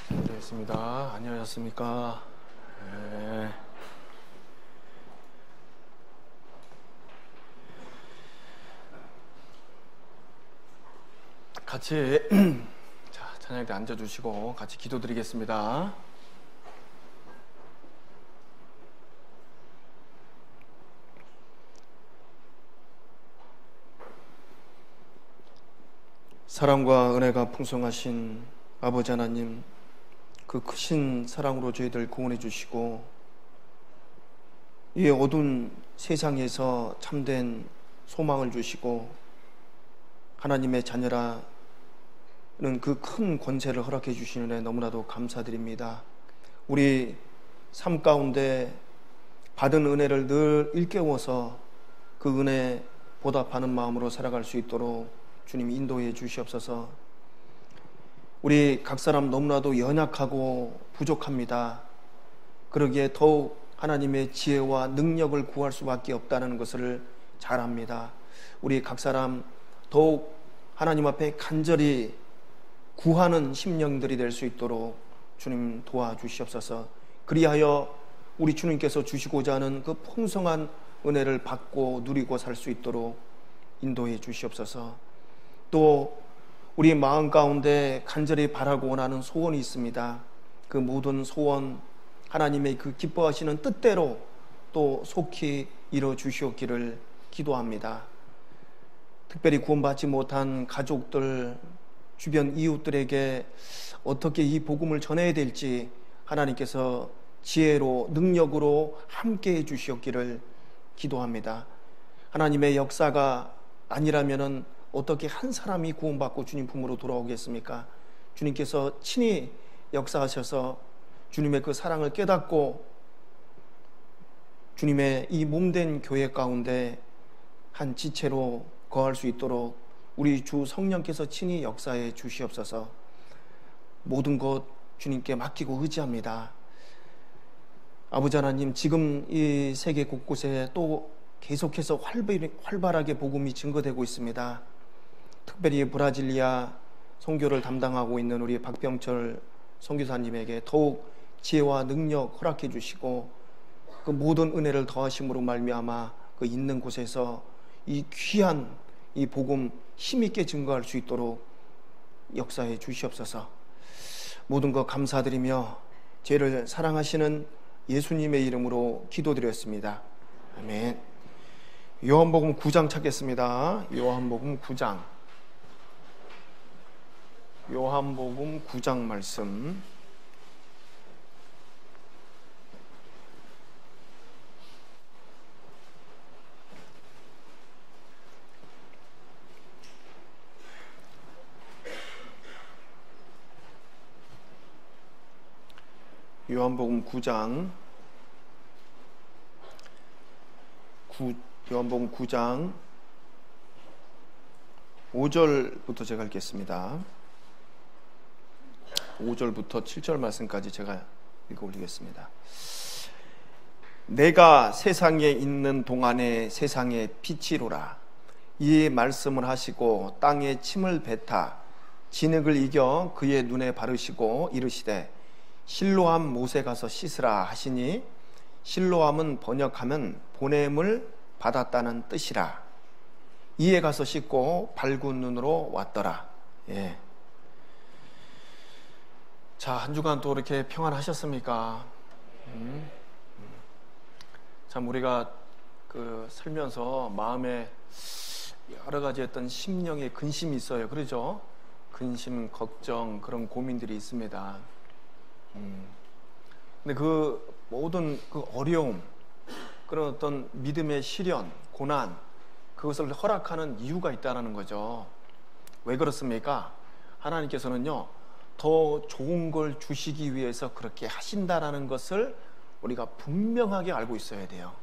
되겠습니다. 안녕하셨습니까? 네. 같이 자, 찬양할 때 앉아주시고 같이 기도드리겠습니다. 사랑과 은혜가 풍성하신 아버지 하나님, 그 크신 사랑으로 저희들 구원해 주시고 이 어두운 세상에서 참된 소망을 주시고 하나님의 자녀라는 그 큰 권세를 허락해 주시는 데 너무나도 감사드립니다. 우리 삶 가운데 받은 은혜를 늘 일깨워서 그 은혜 보답하는 마음으로 살아갈 수 있도록 주님 인도해 주시옵소서. 우리 각 사람 너무나도 연약하고 부족합니다. 그러기에 더욱 하나님의 지혜와 능력을 구할 수밖에 없다는 것을 잘 압니다. 우리 각 사람 더욱 하나님 앞에 간절히 구하는 심령들이 될 수 있도록 주님 도와주시옵소서. 그리하여 우리 주님께서 주시고자 하는 그 풍성한 은혜를 받고 누리고 살 수 있도록 인도해 주시옵소서. 또 우리 마음 가운데 간절히 바라고 원하는 소원이 있습니다. 그 모든 소원 하나님의 그 기뻐하시는 뜻대로 또 속히 이루어 주시옵기를 기도합니다. 특별히 구원받지 못한 가족들, 주변 이웃들에게 어떻게 이 복음을 전해야 될지 하나님께서 지혜로 능력으로 함께해 주시옵기를 기도합니다. 하나님의 역사가 아니라면은 어떻게 한 사람이 구원받고 주님 품으로 돌아오겠습니까? 주님께서 친히 역사하셔서 주님의 그 사랑을 깨닫고 주님의 이 몸된 교회 가운데 한 지체로 거할 수 있도록 우리 주 성령께서 친히 역사해 주시옵소서. 모든 것 주님께 맡기고 의지합니다. 아버지 하나님, 지금 이 세계 곳곳에 또 계속해서 활발하게 복음이 증거되고 있습니다. 특별히 브라질리아 선교를 담당하고 있는 우리 박병철 선교사님에게 더욱 지혜와 능력 허락해 주시고 그 모든 은혜를 더하심으로 말미암아 그 있는 곳에서 이 귀한 이 복음 힘있게 증거할 수 있도록 역사해 주시옵소서. 모든 것 감사드리며 죄를 사랑하시는 예수님의 이름으로 기도드렸습니다. 아멘. 요한복음 9장 찾겠습니다. 요한복음 9장. 요한복음 9장 말씀. 요한복음 9장. 요한복음 9장 5절부터 제가 읽겠습니다. 5절부터 7절 말씀까지 제가 읽어 올리겠습니다. 내가 세상에 있는 동안에 세상의 빛이로라. 이 말씀을 하시고 땅에 침을 뱉아 진흙을 이겨 그의 눈에 바르시고 이르시되 실로암 못에 가서 씻으라 하시니 실로암은 번역하면 보냄을 받았다는 뜻이라. 이에 가서 씻고 밝은 눈으로 왔더라. 예. 자, 한 주간 또 이렇게 평안하셨습니까? 참 우리가 살면서 마음에 여러 가지 어떤 심령의 근심이 있어요. 그러죠? 근심, 걱정, 그런 고민들이 있습니다. 근데 그 모든 그 어려움, 그런 어떤 믿음의 시련, 고난, 그것을 허락하는 이유가 있다는 거죠. 왜 그렇습니까? 하나님께서는요, 더 좋은 걸 주시기 위해서 그렇게 하신다라는 것을 우리가 분명하게 알고 있어야 돼요.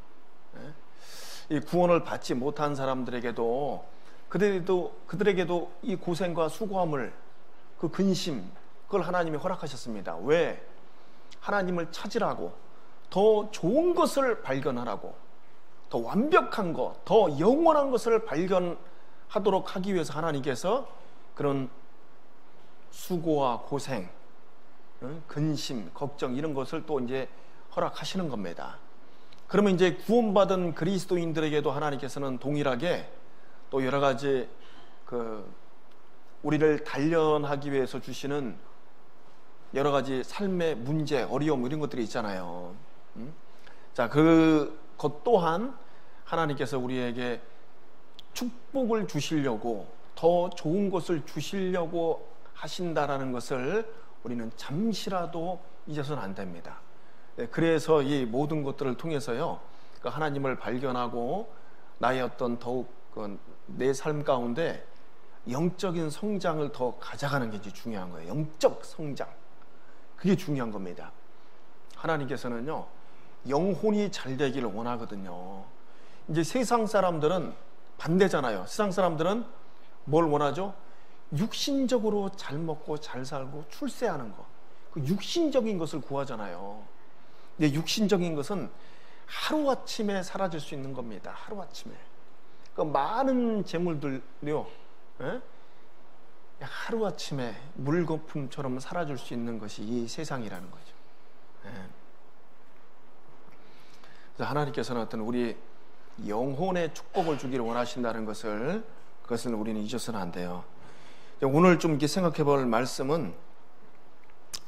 이 구원을 받지 못한 사람들에게도 그들에게도 이 고생과 수고함을, 그 근심, 그걸 하나님이 허락하셨습니다. 왜? 하나님을 찾으라고, 더 좋은 것을 발견하라고, 더 완벽한 것, 더 영원한 것을 발견하도록 하기 위해서 하나님께서 그런 수고와 고생, 근심, 걱정 이런 것을 또 이제 허락하시는 겁니다. 그러면 이제 구원받은 그리스도인들에게도 하나님께서는 동일하게 또 여러 가지 우리를 단련하기 위해서 주시는 여러 가지 삶의 문제, 어려움 이런 것들이 있잖아요. 자, 그것 또한 하나님께서 우리에게 축복을 주시려고 더 좋은 것을 주시려고 하신다라는 것을 우리는 잠시라도 잊어서는 안 됩니다. 그래서 이 모든 것들을 통해서요, 하나님을 발견하고 나의 어떤 더욱 내 삶 가운데 영적인 성장을 더 가져가는 게 이제 중요한 거예요. 영적 성장. 그게 중요한 겁니다. 하나님께서는요, 영혼이 잘 되기를 원하거든요. 이제 세상 사람들은 반대잖아요. 세상 사람들은 뭘 원하죠? 육신적으로 잘 먹고 잘 살고 출세하는 거. 그 육신적인 것을 구하잖아요. 근데 육신적인 것은 하루아침에 사라질 수 있는 겁니다. 하루아침에. 그 많은 재물들요, 하루아침에 물거품처럼 사라질 수 있는 것이 이 세상이라는 거죠. 그래서 하나님께서는 어떤 우리 영혼의 축복을 주기를 원하신다는 그것을 우리는 잊어서는 안 돼요. 오늘 좀 이렇게 생각해 볼 말씀은,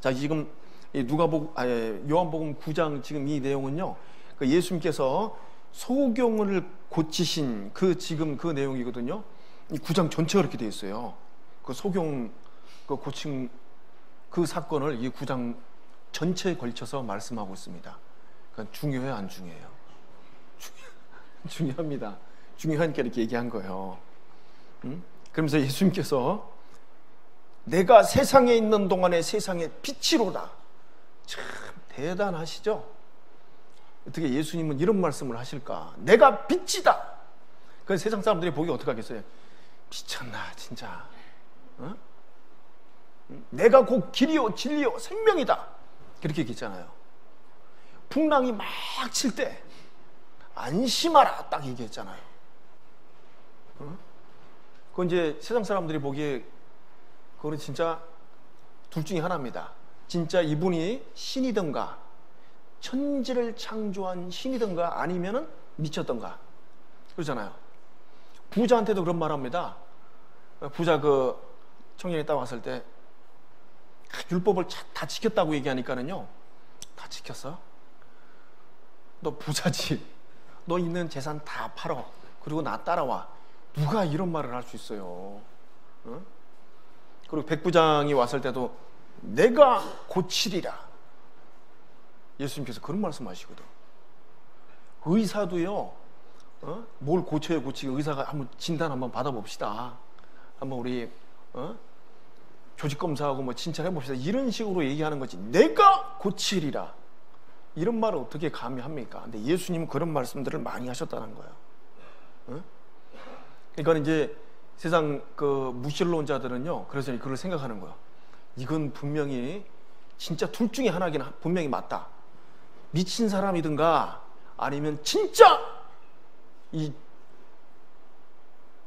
자, 지금 요한복음 9장 지금 이 내용은요, 예수님께서 소경을 고치신 지금 그 내용이거든요. 이 9장 전체가 그렇게 되어 있어요. 그 소경 고친 그 사건을 이 9장 전체에 걸쳐서 말씀하고 있습니다. 그러니까 중요해요, 안 중요해요? 중요합니다. 중요하니까 이렇게 얘기한 거예요. 그러면서 예수님께서 내가 세상에 있는 동안에 세상의 빛이로다. 참 대단하시죠? 어떻게 예수님은 이런 말씀을 하실까? 내가 빛이다. 그래서 세상 사람들이 보기 어떻게 하겠어요? 미쳤나 진짜. 내가 곧 길이요 진리요 생명이다. 그렇게 얘기했잖아요. 풍랑이 막 칠 때 안심하라 딱 얘기했잖아요. 그건 이제 세상 사람들이 보기에 그거는 진짜 둘 중에 하나입니다. 진짜 이분이 신이든가 천지를 창조한 신이든가 아니면은 미쳤던가 그러잖아요. 부자한테도 그런 말 합니다. 부자 청년이 딱 왔을 때 율법을 다 지켰다고 얘기하니까는요, 다 지켰어? 너 부자지? 너 있는 재산 다 팔어. 그리고 나 따라와. 누가 이런 말을 할 수 있어요? 그리고 백부장이 왔을 때도 내가 고치리라. 예수님께서 그런 말씀하시거든. 의사도요, 뭘 고쳐야 고치고, 의사가 한번 진단 한번 받아봅시다. 한번 우리 조직 검사하고 뭐 진찰해 봅시다. 이런 식으로 얘기하는 거지. 내가 고치리라. 이런 말을 어떻게 감히 합니까? 근데 예수님은 그런 말씀들을 많이 하셨다는 거예요. 그러니까 이제 세상 무신론자들은요, 그래서 그걸 생각하는 거예요. 이건 분명히 진짜 둘 중에 하나긴 분명히 맞다. 미친 사람이든가 아니면 진짜 이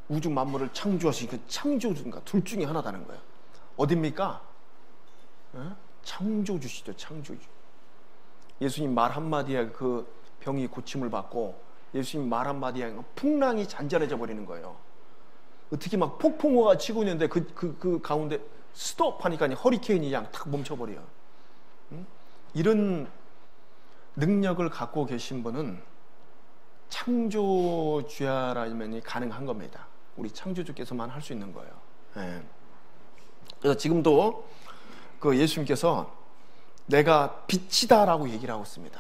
우주 만물을 창조하신 그 창조주든가 둘 중에 하나다는 거예요. 어딥니까? 창조주시죠, 창조주. 예수님 말 한마디에 그 병이 고침을 받고, 예수님 말 한마디에 풍랑이 잔잔해져 버리는 거예요. 어떻게 막 폭풍우가 치고 있는데 그 가운데 스톱 하니까 허리케인이 그냥 탁 멈춰버려요. 이런 능력을 갖고 계신 분은 창조주야라면 가능한 겁니다. 우리 창조주께서만 할 수 있는 거예요. 그래서 지금도 예수님께서 내가 빛이다라고 얘기를 하고 있습니다.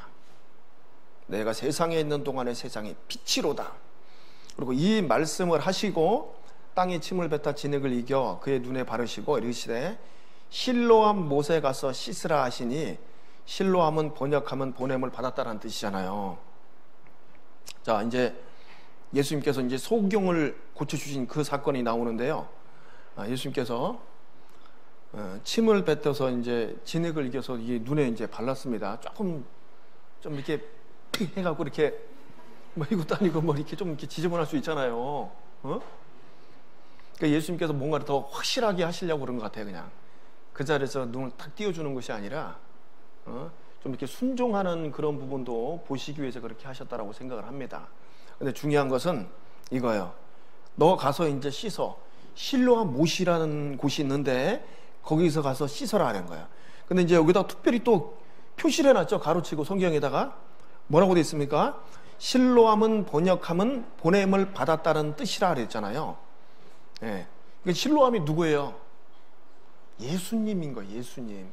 내가 세상에 있는 동안에 세상의 빛이로다. 그리고 이 말씀을 하시고 땅에 침을 뱉어 진흙을 이겨 그의 눈에 바르시고 이르시되 실로암 못에 가서 씻으라 하시니, 실로암은 번역하면 보냄을 받았다라는 뜻이잖아요. 자, 이제 예수님께서 이제 소경을 고쳐주신 그 사건이 나오는데요. 예수님께서 침을 뱉어서 이제 진흙을 이겨서 이 눈에 이제 발랐습니다. 조금 좀 이렇게 해갖고 이렇게 뭐 이것도 아니고 뭐 이렇게 좀 이렇게 지저분할 수 있잖아요. 그러니까 예수님께서 뭔가를 더 확실하게 하시려고 그런 것 같아요. 그냥 그 자리에서 눈을 탁 띄워주는 것이 아니라 좀 이렇게 순종하는 그런 부분도 보시기 위해서 그렇게 하셨다라고 생각을 합니다. 근데 중요한 것은 이거예요. 너 가서 이제 씻어. 실로암 못이라는 곳이 있는데 거기서 가서 씻어라 하는 거예요. 근데 이제 여기다 특별히 또 표시를 해놨죠. 가로치고 성경에다가 뭐라고 되어 있습니까? 실로암은 번역하면 보냄을 받았다는 뜻이라 그랬잖아요. 예. 그러니까 실로암이 누구예요? 예수님인 거예요. 예수님.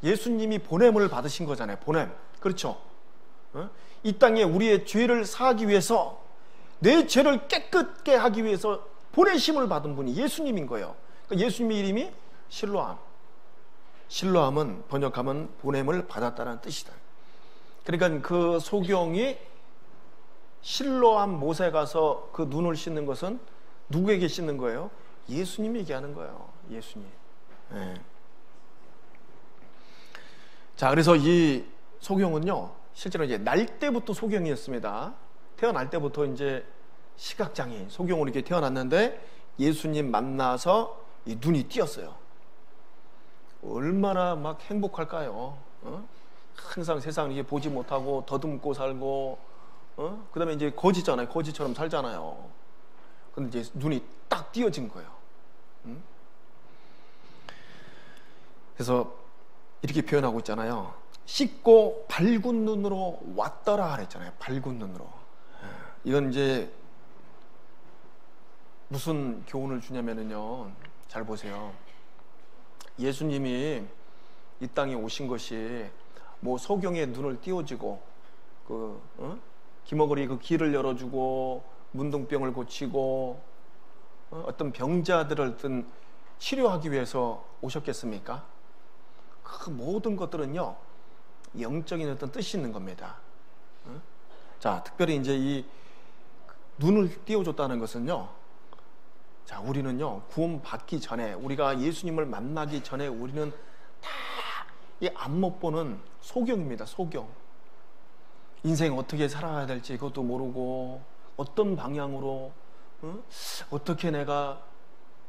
예수님이 보냄을 받으신 거잖아요. 보냄. 그렇죠? 이 땅에 우리의 죄를 사하기 위해서, 내 죄를 깨끗게 하기 위해서 보내심을 받은 분이 예수님인 거예요. 그러니까 예수님의 이름이 실로암. 실로암은 번역하면 보냄을 받았다는 뜻이다. 그러니까 그 소경이 실로암 못에 가서 그 눈을 씻는 것은 누구에게 씻는 거예요? 예수님이 얘기하는 거예요. 예수님. 네. 자, 그래서 이 소경은요, 실제로 이제 날 때부터 소경이었습니다. 태어날 때부터 이제 시각장애인, 소경으로 이렇게 태어났는데 예수님 만나서 이 눈이 띄었어요. 얼마나 막 행복할까요? 항상 세상을 이게 보지 못하고 더듬고 살고, 그 다음에 이제 거지잖아요. 거지처럼 살잖아요. 근데 이제 눈이 딱 띄어진 거예요. 그래서 이렇게 표현하고 있잖아요. 씻고 밝은 눈으로 왔더라 그랬잖아요. 밝은 눈으로. 이건 이제 무슨 교훈을 주냐면요. 잘 보세요. 예수님이 이 땅에 오신 것이 뭐 소경의 눈을 띄워주고 기머거리 그 길을 열어주고 문둥병을 고치고 어떤 병자들을 어떤 치료하기 위해서 오셨겠습니까? 그 모든 것들은요, 영적인 어떤 뜻이 있는 겁니다. 자, 특별히 이제 이 눈을 띄워줬다는 것은요, 자, 우리는요, 구원 받기 전에, 우리가 예수님을 만나기 전에 우리는 다 이 앞못 보는 소경입니다. 소경. 인생 어떻게 살아야 될지 그것도 모르고, 어떤 방향으로 어떻게 내가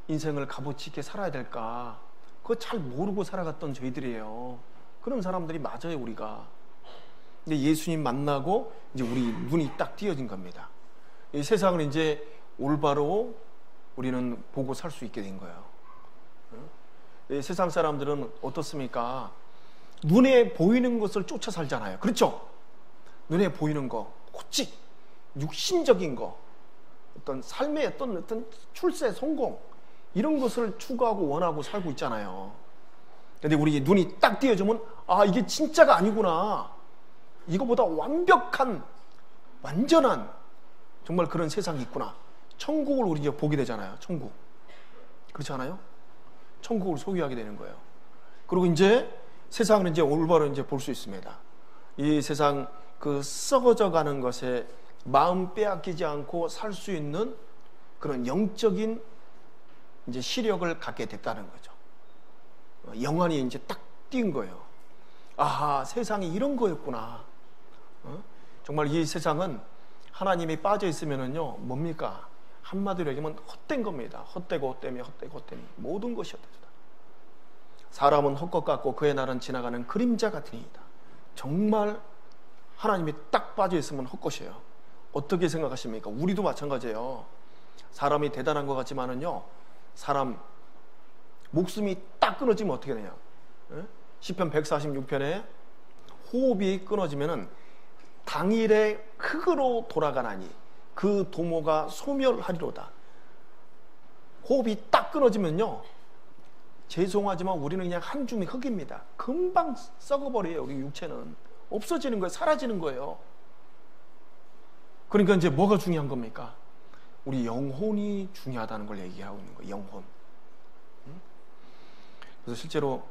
인생을 값어치 있게 살아야 될까, 그거 잘 모르고 살아갔던 저희들이에요. 그런 사람들이 맞아요, 우리가. 근데 예수님 만나고 이제 우리 눈이 딱 띄어진 겁니다. 이 세상을 이제 올바로 우리는 보고 살 수 있게 된 거예요. 이 세상 사람들은 어떻습니까? 눈에 보이는 것을 쫓아 살잖아요. 그렇죠? 눈에 보이는 거, 오직 육신적인 거, 어떤 삶의 어떤 출세, 성공, 이런 것을 추구하고 원하고 살고 있잖아요. 근데 우리 눈이 딱 띄어지면, 아, 이게 진짜가 아니구나. 이거보다 완벽한, 완전한 정말 그런 세상이 있구나. 천국을 우리 이제 보게 되잖아요. 천국. 그렇지 않아요? 천국을 소유하게 되는 거예요. 그리고 이제 세상을 이제 올바로 이제 볼 수 있습니다. 이 세상 그 썩어져 가는 것에 마음 빼앗기지 않고 살 수 있는 그런 영적인 이제 시력을 갖게 됐다는 거죠. 영안이 이제 딱 띈 거예요. 아하, 세상이 이런 거였구나. 정말 이 세상은 하나님이 빠져 있으면은요, 뭡니까? 한마디로 얘기하면 헛된 겁니다. 헛되고 헛되며 헛되고 헛되니 모든 것이 헛되다. 사람은 헛것 같고 그의 날은 지나가는 그림자 같으니이다. 정말 하나님이 딱 빠져 있으면 헛것이에요. 어떻게 생각하십니까? 우리도 마찬가지예요. 사람이 대단한 것 같지만은요, 사람 목숨이 딱 끊어지면 어떻게 되냐? 시편 146편에 호흡이 끊어지면은 당일에 흙으로 돌아가나니 그 도모가 소멸하리로다. 호흡이 딱 끊어지면요, 죄송하지만 우리는 그냥 한 줌의 흙입니다. 금방 썩어버려요. 우리 육체는 없어지는 거예요. 사라지는 거예요. 그러니까 이제 뭐가 중요한 겁니까? 우리 영혼이 중요하다는 걸 얘기하고 있는 거예요. 영혼. 그래서 실제로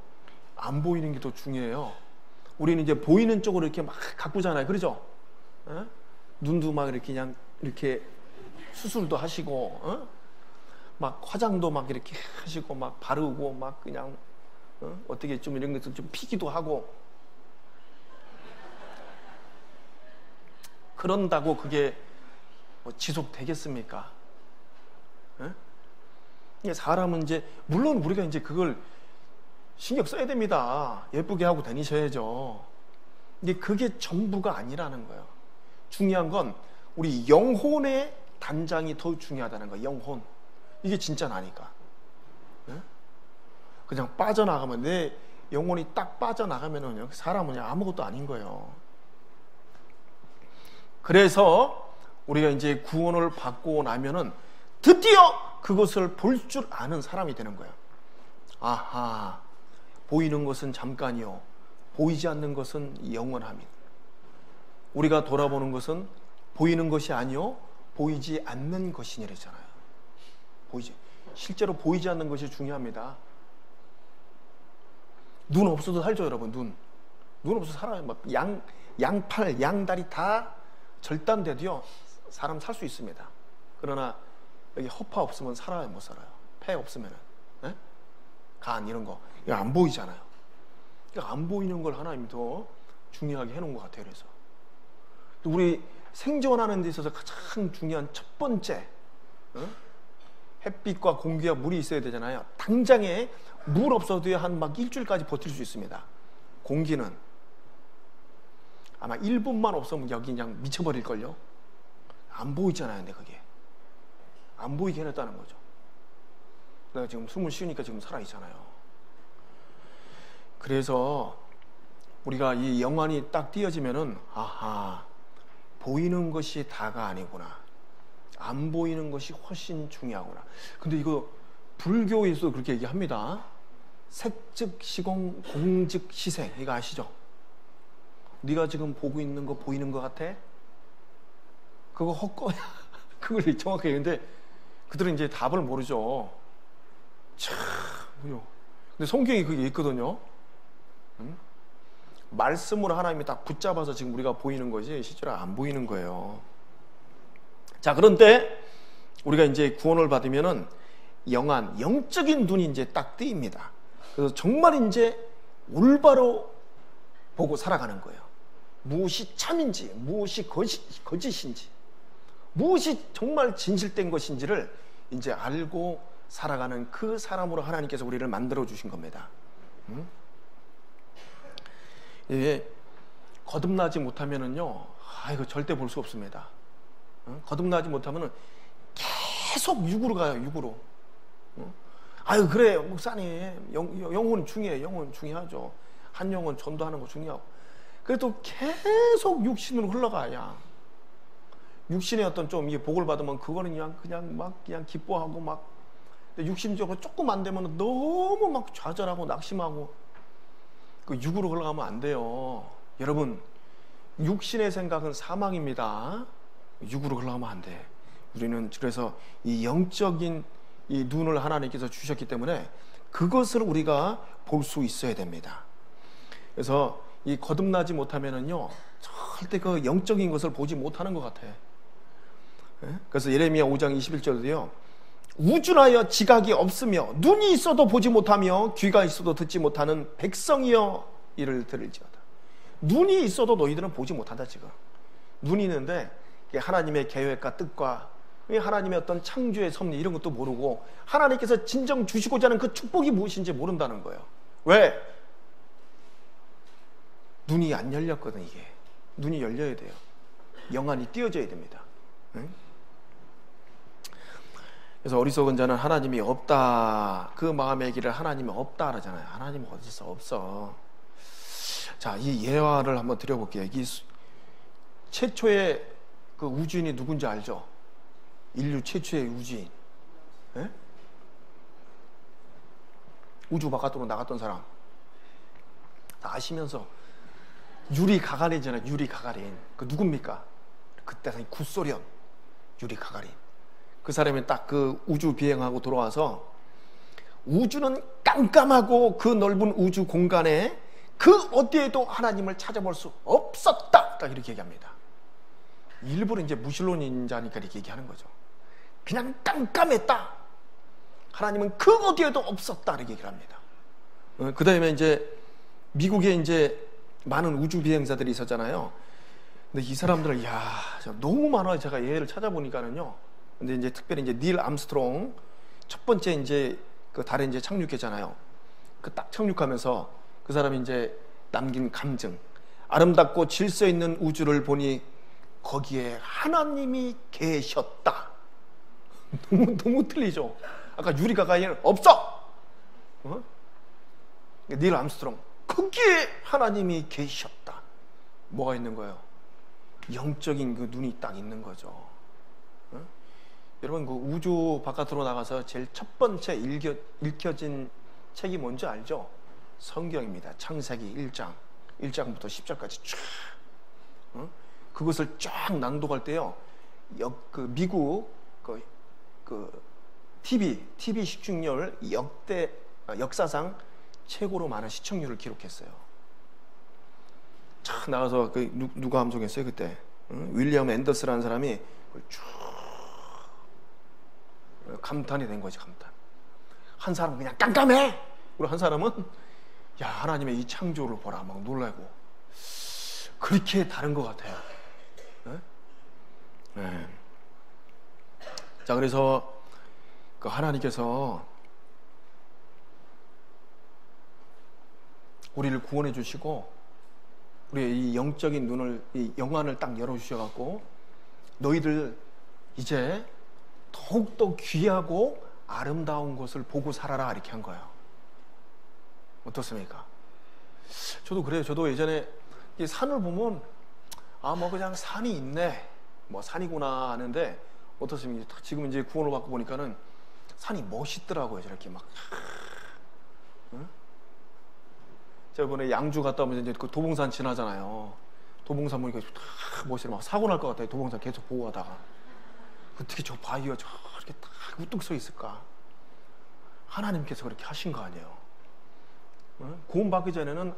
안 보이는 게 더 중요해요. 우리는 이제 보이는 쪽으로 이렇게 막 가꾸잖아요. 그러죠? 눈도 막 이렇게 그냥 이렇게 수술도 하시고, 막 화장도 막 이렇게 하시고, 막 바르고, 막 그냥, 어떻게 좀 이런 것들 좀 피기도 하고. 그런다고 그게 뭐 지속되겠습니까? 사람은 이제, 물론 우리가 이제 그걸 신경 써야 됩니다. 예쁘게 하고 다니셔야죠. 근데 그게 전부가 아니라는 거예요. 중요한 건 우리 영혼의 단장이 더 중요하다는 거예요. 영혼. 이게 진짜 나니까. 그냥 빠져나가면, 내 영혼이 딱 빠져나가면은 사람은 아무것도 아닌 거예요. 그래서 우리가 이제 구원을 받고 나면은 드디어 그것을 볼 줄 아는 사람이 되는 거예요. 아하, 보이는 것은 잠깐이요, 보이지 않는 것은 영원함이. 우리가 돌아보는 것은 보이는 것이 아니요, 보이지 않는 것이니랬잖아요. 실제로 보이지 않는 것이 중요합니다. 눈 없어도 살죠, 여러분. 눈 없어도 살아요. 막 양팔, 양다리 다 절단돼도요, 사람 살 수 있습니다. 그러나 여기 허파 없으면 살아요, 못 살아요? 폐 없으면은, 간 이런 거 이거 안 보이잖아요. 그러니까 안 보이는 걸 하나님이 더 중요하게 해놓은 것 같아요. 그래서 우리 생존하는 데 있어서 가장 중요한 첫 번째, 햇빛과 공기와 물이 있어야 되잖아요. 당장에 물 없어도 한 막 일주일까지 버틸 수 있습니다. 공기는 아마 1분만 없으면 여기 그냥 미쳐버릴걸요. 안 보이잖아요. 근데 그게 안 보이게 해놨다는 거죠. 내가 지금 숨을 쉬니까 지금 살아있잖아요. 그래서 우리가 이 영안이 딱 띄어지면은, 아하, 보이는 것이 다가 아니구나, 안 보이는 것이 훨씬 중요하구나. 근데 이거 불교에서도 그렇게 얘기합니다. 색즉 시공, 공즉 시생. 이거 아시죠? 네가 지금 보고 있는 거 보이는 것 같아? 그거 헛거야. 그걸 정확하게 얘기했는데 그들은 이제 답을 모르죠. 참, 근데 성경이 그게 있거든요. 말씀으로 하나님이 딱 붙잡아서 지금 우리가 보이는 거지 실제로 안 보이는 거예요. 자, 그런데 우리가 이제 구원을 받으면은 영안, 영적인 눈이 이제 딱 뜨입니다. 그래서 정말 이제 올바로 보고 살아가는 거예요. 무엇이 참인지, 무엇이 거짓인지, 무엇이 정말 진실된 것인지를 이제 알고 살아가는 그 사람으로 하나님께서 우리를 만들어 주신 겁니다. 예, 거듭나지 못하면은요, 이거 절대 볼 수 없습니다. 거듭나지 못하면은 계속 육으로 가요, 육으로. 아유, 그래, 목사님, 영혼 중요해요. 영혼 중요하죠. 한 영혼 전도하는 거 중요하고. 그래도 계속 육신으로 흘러가야, 육신의 어떤 좀 이게 복을 받으면 그거는 그냥 기뻐하고 막, 근데 육신적으로 조금 안 되면 너무 막 좌절하고 낙심하고, 그 육으로 흘러가면 안 돼요. 여러분, 육신의 생각은 사망입니다. 육으로 흘러가면 안 돼. 우리는 그래서 이 영적인 이 눈을 하나님께서 주셨기 때문에 그것을 우리가 볼 수 있어야 됩니다. 그래서 이 거듭나지 못하면은요, 절대 그 영적인 것을 보지 못하는 것 같아. 그래서 예레미야 5장 21절에도요, 우준하여 지각이 없으며 눈이 있어도 보지 못하며 귀가 있어도 듣지 못하는 백성이여 이를 들을지어다. 눈이 있어도 너희들은 보지 못한다. 지금 눈이 있는데 하나님의 계획과 뜻과 하나님의 어떤 창조의 섭리 이런 것도 모르고 하나님께서 진정 주시고자 하는 그 축복이 무엇인지 모른다는 거예요. 왜? 눈이 안 열렸거든. 이게 눈이 열려야 돼요. 영안이 띄어져야 됩니다. 그래서 어리석은 자는 하나님이 없다, 그 마음의 길을 하나님이 없다 그러잖아요. 하나님은 어디서 없어. 자, 이 예화를 한번 드려볼게요. 이 최초의 그 우주인이 누군지 알죠? 인류 최초의 우주인, 우주 바깥으로 나갔던 사람 다 아시면서, 유리 가가린이잖아요. 유리 가가린. 그 누굽니까? 그때 당시 구소련 유리 가가린. 그 사람이 딱 그 우주 비행하고 돌아와서, 우주는 깜깜하고 그 넓은 우주 공간에 그 어디에도 하나님을 찾아볼 수 없었다, 딱 이렇게 얘기합니다. 일부러 이제 무신론자니까 이렇게 얘기하는 거죠. 그냥 깜깜했다, 하나님은 그 어디에도 없었다, 이렇게 얘기를 합니다. 그 다음에 이제 미국에 이제 많은 우주 비행사들이 있었잖아요. 근데 이 사람들은 너무 많아요. 제가 얘를 찾아보니까는요. 근데 이제 특별히 이제 닐 암스트롱 첫 번째 이제 그 달에 이제 착륙했잖아요. 그 딱 착륙하면서 그 사람이 이제 남긴 감증, 아름답고 질서 있는 우주를 보니 거기에 하나님이 계셨다. 너무 틀리죠. 아까 유리 가까이에는 없어. 닐 암스트롱, 거기에 하나님이 계셨다. 뭐가 있는 거예요? 영적인 그 눈이 딱 있는 거죠. 여러분, 그 우주 바깥으로 나가서 제일 첫 번째 읽혀진 책이 뭔지 알죠? 성경입니다. 창세기 1장부터 10장까지 쫙. 그것을 쫙 낭독할 때요, 미국 TV 시청률 역사상 최고로 많은 시청률을 기록했어요. 쫙 나가서 누가 함송했어요 그때? 윌리엄 앤더스라는 사람이 쭉 감탄이 된 거지. 감탄. 한 사람은 그냥 깜깜해. 그리고 한 사람은 야, 하나님의 이 창조를 보라 막 놀라고. 그렇게 다른 것 같아요. 네. 자, 그래서 그 하나님께서 우리를 구원해 주시고 우리의 이 영적인 눈을, 이 영안을 딱 열어 주셔갖고 너희들 이제 더욱더 귀하고 아름다운 것을 보고 살아라, 이렇게 한 거예요. 어떻습니까? 저도 그래요. 저도 예전에 이 산을 보면 뭐 그냥 산이 있네, 뭐 산이구나 하는데, 어떻습니까? 지금 이제 구원을 받고 보니까는 산이 멋있더라고요. 저렇게 막. 제가 이번에 양주 갔다 오면 이제 그 도봉산 지나잖아요. 도봉산 보니까 멋있어. 막 사고 날 것 같아요. 도봉산 계속 보고 가다가. 어떻게 저 바위가 저렇게 딱 우뚝 서 있을까? 하나님께서 그렇게 하신 거 아니에요. 구원 받기 전에는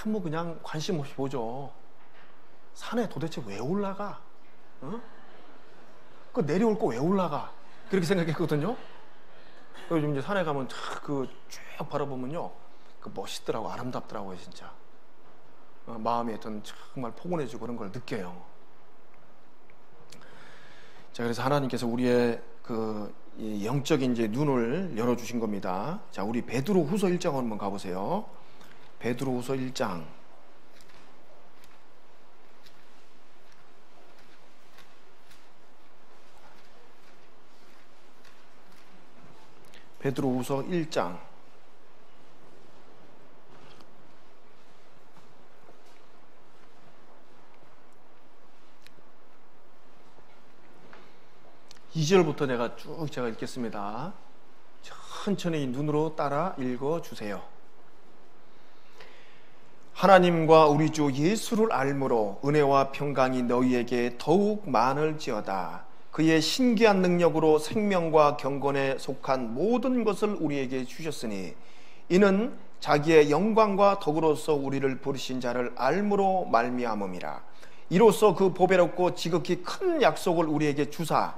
아무 그냥 관심 없이 보죠. 산에 도대체 왜 올라가? 그 내려올 거 왜 올라가? 그렇게 생각했거든요. 요즘 이제 산에 가면 쭉 바라보면요, 그 멋있더라고, 아름답더라고요, 진짜. 마음이 어떤 정말 포근해지고 그런 걸 느껴요. 자, 그래서 하나님께서 우리의 그 영적인 이제 눈을 열어주신 겁니다. 자, 우리 베드로후서 1장 한번 가보세요. 베드로후서 1장. 베드로후서 1장. 2절부터 제가 읽겠습니다. 천천히 눈으로 따라 읽어주세요. 하나님과 우리 주 예수를 알므로 은혜와 평강이 너희에게 더욱 많을지어다. 그의 신기한 능력으로 생명과 경건에 속한 모든 것을 우리에게 주셨으니 이는 자기의 영광과 덕으로서 우리를 부르신 자를 알므로 말미암음이라. 이로써 그 보배롭고 지극히 큰 약속을 우리에게 주사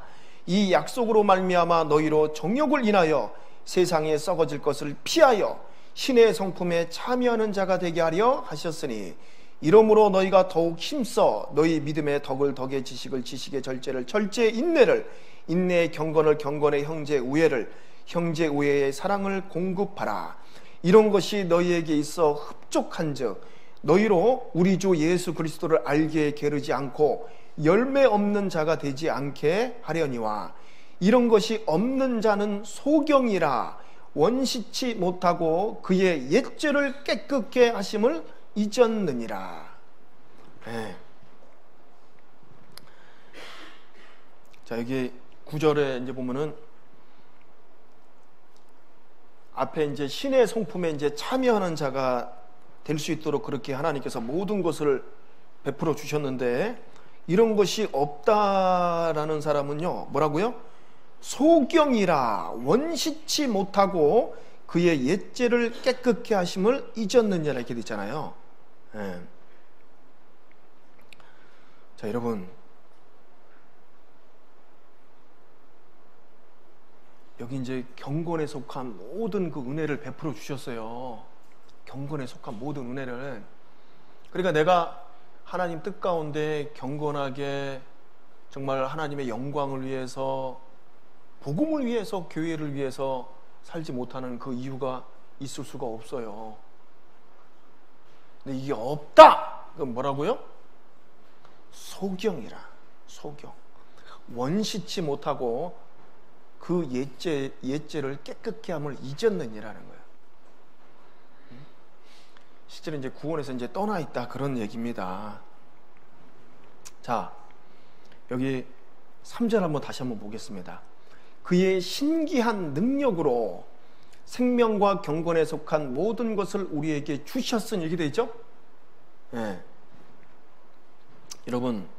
이 약속으로 말미암아 너희로 정욕을 인하여 세상에 썩어질 것을 피하여 신의 성품에 참여하는 자가 되게 하려 하셨으니 이러므로 너희가 더욱 힘써 너희 믿음의 덕을 덕의 지식을 지식의 절제를 절제의 인내를 인내의 경건을 경건의 형제 우애를 형제 우애의 사랑을 공급하라. 이런 것이 너희에게 있어 흡족한즉 너희로 우리 주 예수 그리스도를 알기에 게으르지 않고 열매 없는 자가 되지 않게 하려니와 이런 것이 없는 자는 소경이라 원시치 못하고 그의 옛죄를 깨끗게 하심을 잊었느니라. 네. 자, 여기 9절에 이제 보면은 앞에 이제 신의 성품에 이제 참여하는 자가 될 수 있도록 그렇게 하나님께서 모든 것을 베풀어 주셨는데 이런 것이 없다라는 사람은요, 뭐라고요? 소경이라 원시치 못하고 그의 옛죄를 깨끗게 하심을 잊었느냐 이렇게 돼 있잖아요. 네. 자, 여러분, 여기 이제 경건에 속한 모든 그 은혜를 베풀어 주셨어요. 경건에 속한 모든 은혜를. 그러니까 내가 하나님 뜻 가운데 경건하게 정말 하나님의 영광을 위해서, 복음을 위해서, 교회를 위해서 살지 못하는 그 이유가 있을 수가 없어요. 근데 이게 없다! 그건 뭐라고요? 소경이라. 소경. 원시치 못하고 그 옛죄를 깨끗게 함을 잊었느니라는 거예요. 실제로 이제 구원에서 이제 떠나 있다 그런 얘기입니다. 자, 여기 3절 한번 다시 한번 보겠습니다. 그의 신기한 능력으로 생명과 경건에 속한 모든 것을 우리에게 주셨으니 이렇게 되어 있죠? 네. 여러분,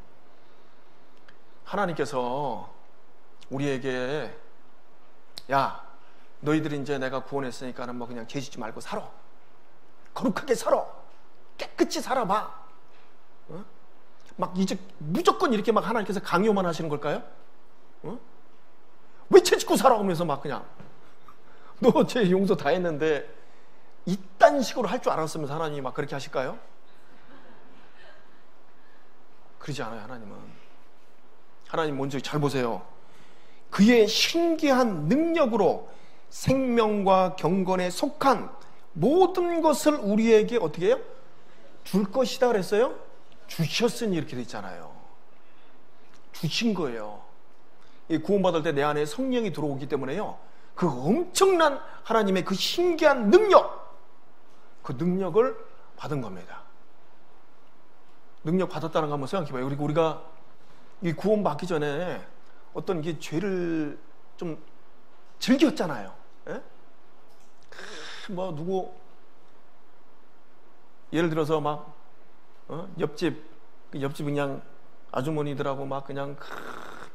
하나님께서 우리에게 야, 너희들이 이제 내가 구원했으니까는 뭐 그냥 죄짓지 말고 살아. 거룩하게 살아. 깨끗이 살아봐. 어? 막 이제 무조건 이렇게 막 하나님께서 강요만 하시는 걸까요? 어? 왜 죄짓고 살아? 하면서 막 그냥 너 죄 용서 다 했는데 이딴 식으로 할 줄 알았으면서 하나님이 막 그렇게 하실까요? 그러지 않아요. 하나님 먼저 잘 보세요. 그의 신기한 능력으로 생명과 경건에 속한 모든 것을 우리에게 어떻게 해요? 줄 것이다 그랬어요? 주셨으니 이렇게 돼 있잖아요. 주신 거예요. 이 구원받을 때 내 안에 성령이 들어오기 때문에요. 그 엄청난 하나님의 그 신기한 능력, 그 능력을 받은 겁니다. 능력 받았다는 거 한번 생각해봐요. 그리고 우리가 이 구원받기 전에 어떤 게 죄를 좀 즐겼잖아요. 예? 뭐 누구 예를 들어서 막 옆집 그냥 아주머니들하고 막 그냥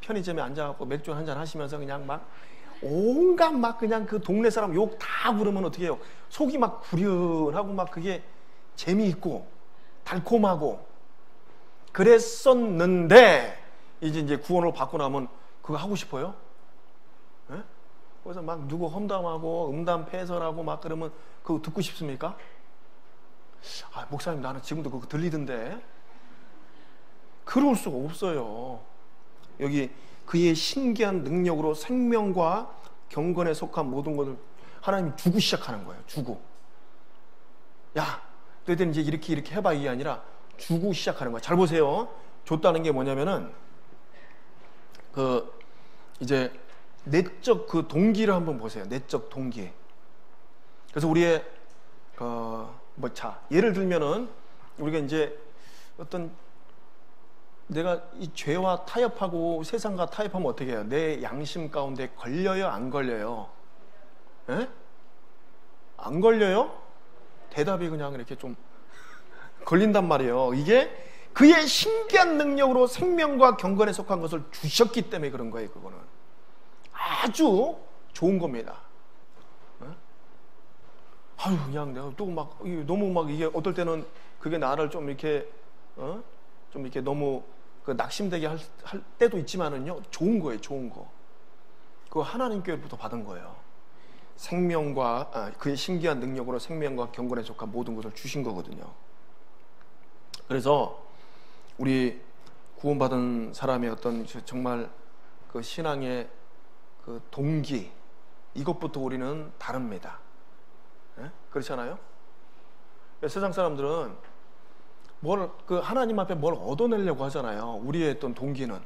편의점에 앉아갖고 맥주 한잔 하시면서 그냥 막 온갖 막 그냥 그 동네 사람 욕 다 부르면 어떻게 해요? 속이 막 후련하고 막 그게 재미있고 달콤하고 그랬었는데 이제 구원을 받고 나면 그거 하고 싶어요? 예? 그래서 막 누구 험담하고 음담패설하고 막 그러면 그거 듣고 싶습니까? 아, 목사님 나는 지금도 그거 들리던데. 그럴 수가 없어요. 여기 그의 신기한 능력으로 생명과 경건에 속한 모든 것을 하나님이 주고 시작하는 거예요. 주고. 야, 너희들 이제 이렇게 해봐 이게 아니라 주고 시작하는 거예요. 잘 보세요. 줬다는 게 뭐냐면은 이제 내적 그 동기를 한번 보세요. 내적 동기. 그래서 우리의 예를 들면은 우리가 이제 어떤 내가 이 죄와 타협하고 세상과 타협하면 어떻게 해요? 내 양심 가운데 걸려요? 안 걸려요? 에? 안 걸려요? 대답이 그냥 이렇게 좀 걸린단 말이에요. 이게 그의 신기한 능력으로 생명과 경건에 속한 것을 주셨기 때문에 그런 거예요. 그거는 아주 좋은 겁니다. 아유, 그냥 내가 또 막 너무 막 이게 어떨 때는 그게 나를 좀 이렇게 좀 이렇게 너무 그 낙심되게 할 때도 있지만은요, 좋은 거예요. 좋은 거. 그거 하나님께로부터 받은 거예요. 생명과 그의 신기한 능력으로 생명과 경건에 속한 모든 것을 주신 거거든요. 그래서 우리 구원받은 사람의 어떤 정말 그 신앙의 그 동기, 이것부터 우리는 다릅니다. 예? 그렇지 않아요? 세상 사람들은 하나님 앞에 뭘 얻어내려고 하잖아요. 우리의 어떤 동기는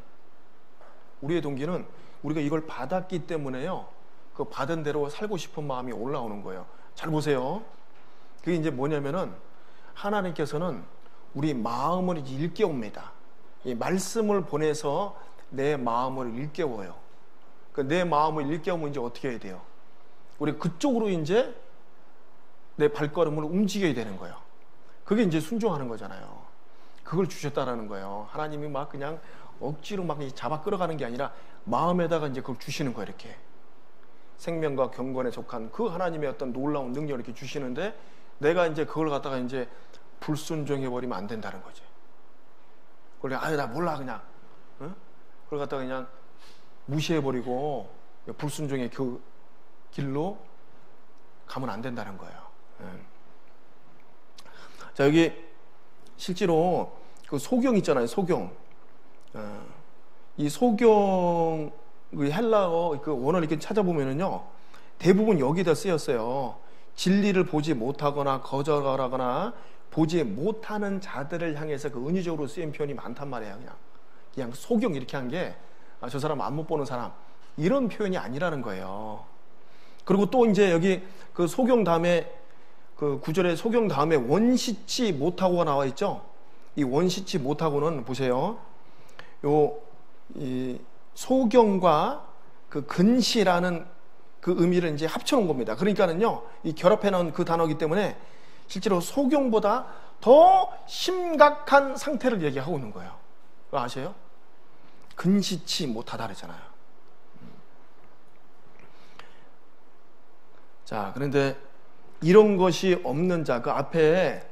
우리가 이걸 받았기 때문에요. 그 받은 대로 살고 싶은 마음이 올라오는 거예요. 잘 보세요. 그게 이제 뭐냐면은 하나님께서는 우리 마음을 일깨웁니다. 이 말씀을 보내서 내 마음을 일깨워요. 내 마음을 일깨우면 이제 어떻게 해야 돼요? 우리 그쪽으로 이제 내 발걸음을 움직여야 되는 거예요. 그게 이제 순종하는 거잖아요. 그걸 주셨다라는 거예요. 하나님이 막 그냥 억지로 막 잡아 끌어가는 게 아니라 마음에다가 이제 그걸 주시는 거예요. 이렇게 생명과 경건에 속한 그 하나님의 어떤 놀라운 능력을 이렇게 주시는데 내가 이제 그걸 갖다가 이제 불순종해 버리면 안 된다는 거지. 그래, 나 몰라 그냥. 그걸 갖다가 그냥 무시해 버리고 불순종의 그 길로 가면 안 된다는 거예요. 자, 여기 실제로 그 소경 있잖아요. 소경. 이 소경 그 헬라어 그 원어를 이렇게 찾아보면은요, 대부분 여기다 쓰였어요. 진리를 보지 못하거나 거절하거나 보지 못하는 자들을 향해서 그 은유적으로 쓰인 표현이 많단 말이에요. 그냥 소경 이렇게 한 게 저 사람 안 못 보는 사람 이런 표현이 아니라는 거예요. 그리고 또 이제 여기 그 소경 다음에 그 구절에 소경 다음에 원시치 못하고가 나와 있죠. 이 원시치 못하고는 보세요. 이 소경과 그 근시라는 그 의미를 이제 합쳐놓은 겁니다. 그러니까는요, 이 결합해놓은 그 단어이기 때문에 실제로 소경보다 더 심각한 상태를 얘기하고 있는 거예요. 그거 아세요? 근시치 못하다 그랬잖아요. 자, 그런데 이런 것이 없는 자, 그 앞에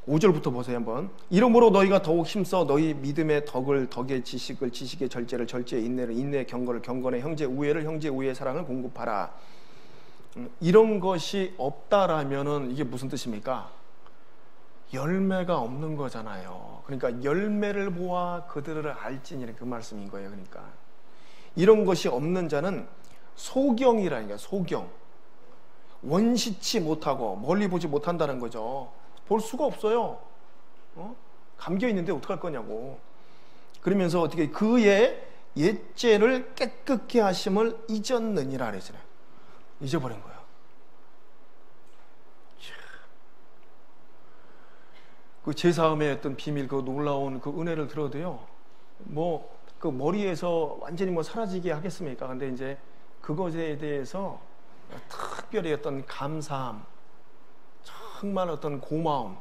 5절부터 보세요 한번. 이러므로 너희가 더욱 힘써 너희 믿음의 덕의 지식의 절제를 절제의 인내를 인내의 경건을 경건의 형제 우애를 형제 우애의 사랑을 공급하라. 이런 것이 없다라면은 이게 무슨 뜻입니까? 열매가 없는 거잖아요. 그러니까 열매를 보아 그들을 알지니는 그 말씀인 거예요. 그러니까 이런 것이 없는 자는 소경이라니까. 소경, 원시치 못하고 멀리 보지 못한다는 거죠. 볼 수가 없어요. 감겨 있는데 어떡할 거냐고. 그러면서 어떻게 그의 옛죄를 깨끗게 하심을 잊었느니라 그랬잖아요. 잊어버린 거예요. 그 제사함의 어떤 비밀, 그 놀라운 그 은혜를 들어도요, 뭐 그 머리에서 완전히 뭐 사라지게 하겠습니까? 근데 이제 그것에 대해서 특별히 어떤 감사함, 정말 어떤 고마움,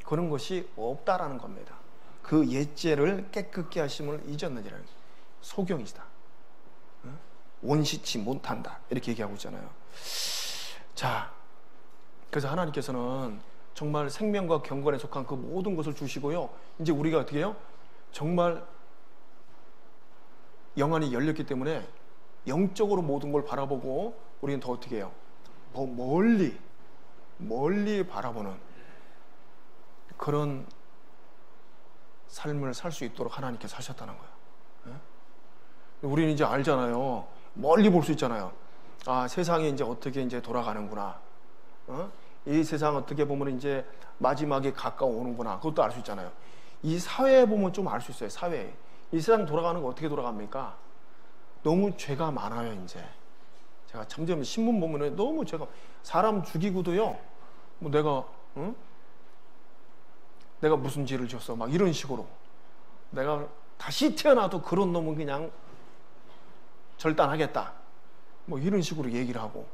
그런 것이 없다라는 겁니다. 그 옛죄를 깨끗게 하심을 잊었느니라. 소경이다. 원시치 못한다. 이렇게 얘기하고 있잖아요. 자, 그래서 하나님께서는 정말 생명과 경건에 속한 그 모든 것을 주시고요. 이제 우리가 어떻게 해요? 정말 영안이 열렸기 때문에 영적으로 모든 걸 바라보고 우리는 더 어떻게 해요? 더 멀리 바라보는 그런 삶을 살 수 있도록 하나님께서 하셨다는 거예요. 우리는 이제 알잖아요. 멀리 볼 수 있잖아요. 아, 세상이 이제 어떻게 이제 돌아가는구나. 이 세상 어떻게 보면 이제 마지막에 가까워오는구나. 그것도 알 수 있잖아요. 이 사회에 보면 좀 알 수 있어요. 사회. 이 세상 돌아가는 거 어떻게 돌아갑니까? 너무 죄가 많아요, 이제. 제가 참전 신문 보면은 너무 죄가, 사람 죽이고도요, 뭐 내가 무슨 죄를 지었어. 막 이런 식으로. 내가 다시 태어나도 그런 놈은 그냥 절단하겠다. 뭐 이런 식으로 얘기를 하고.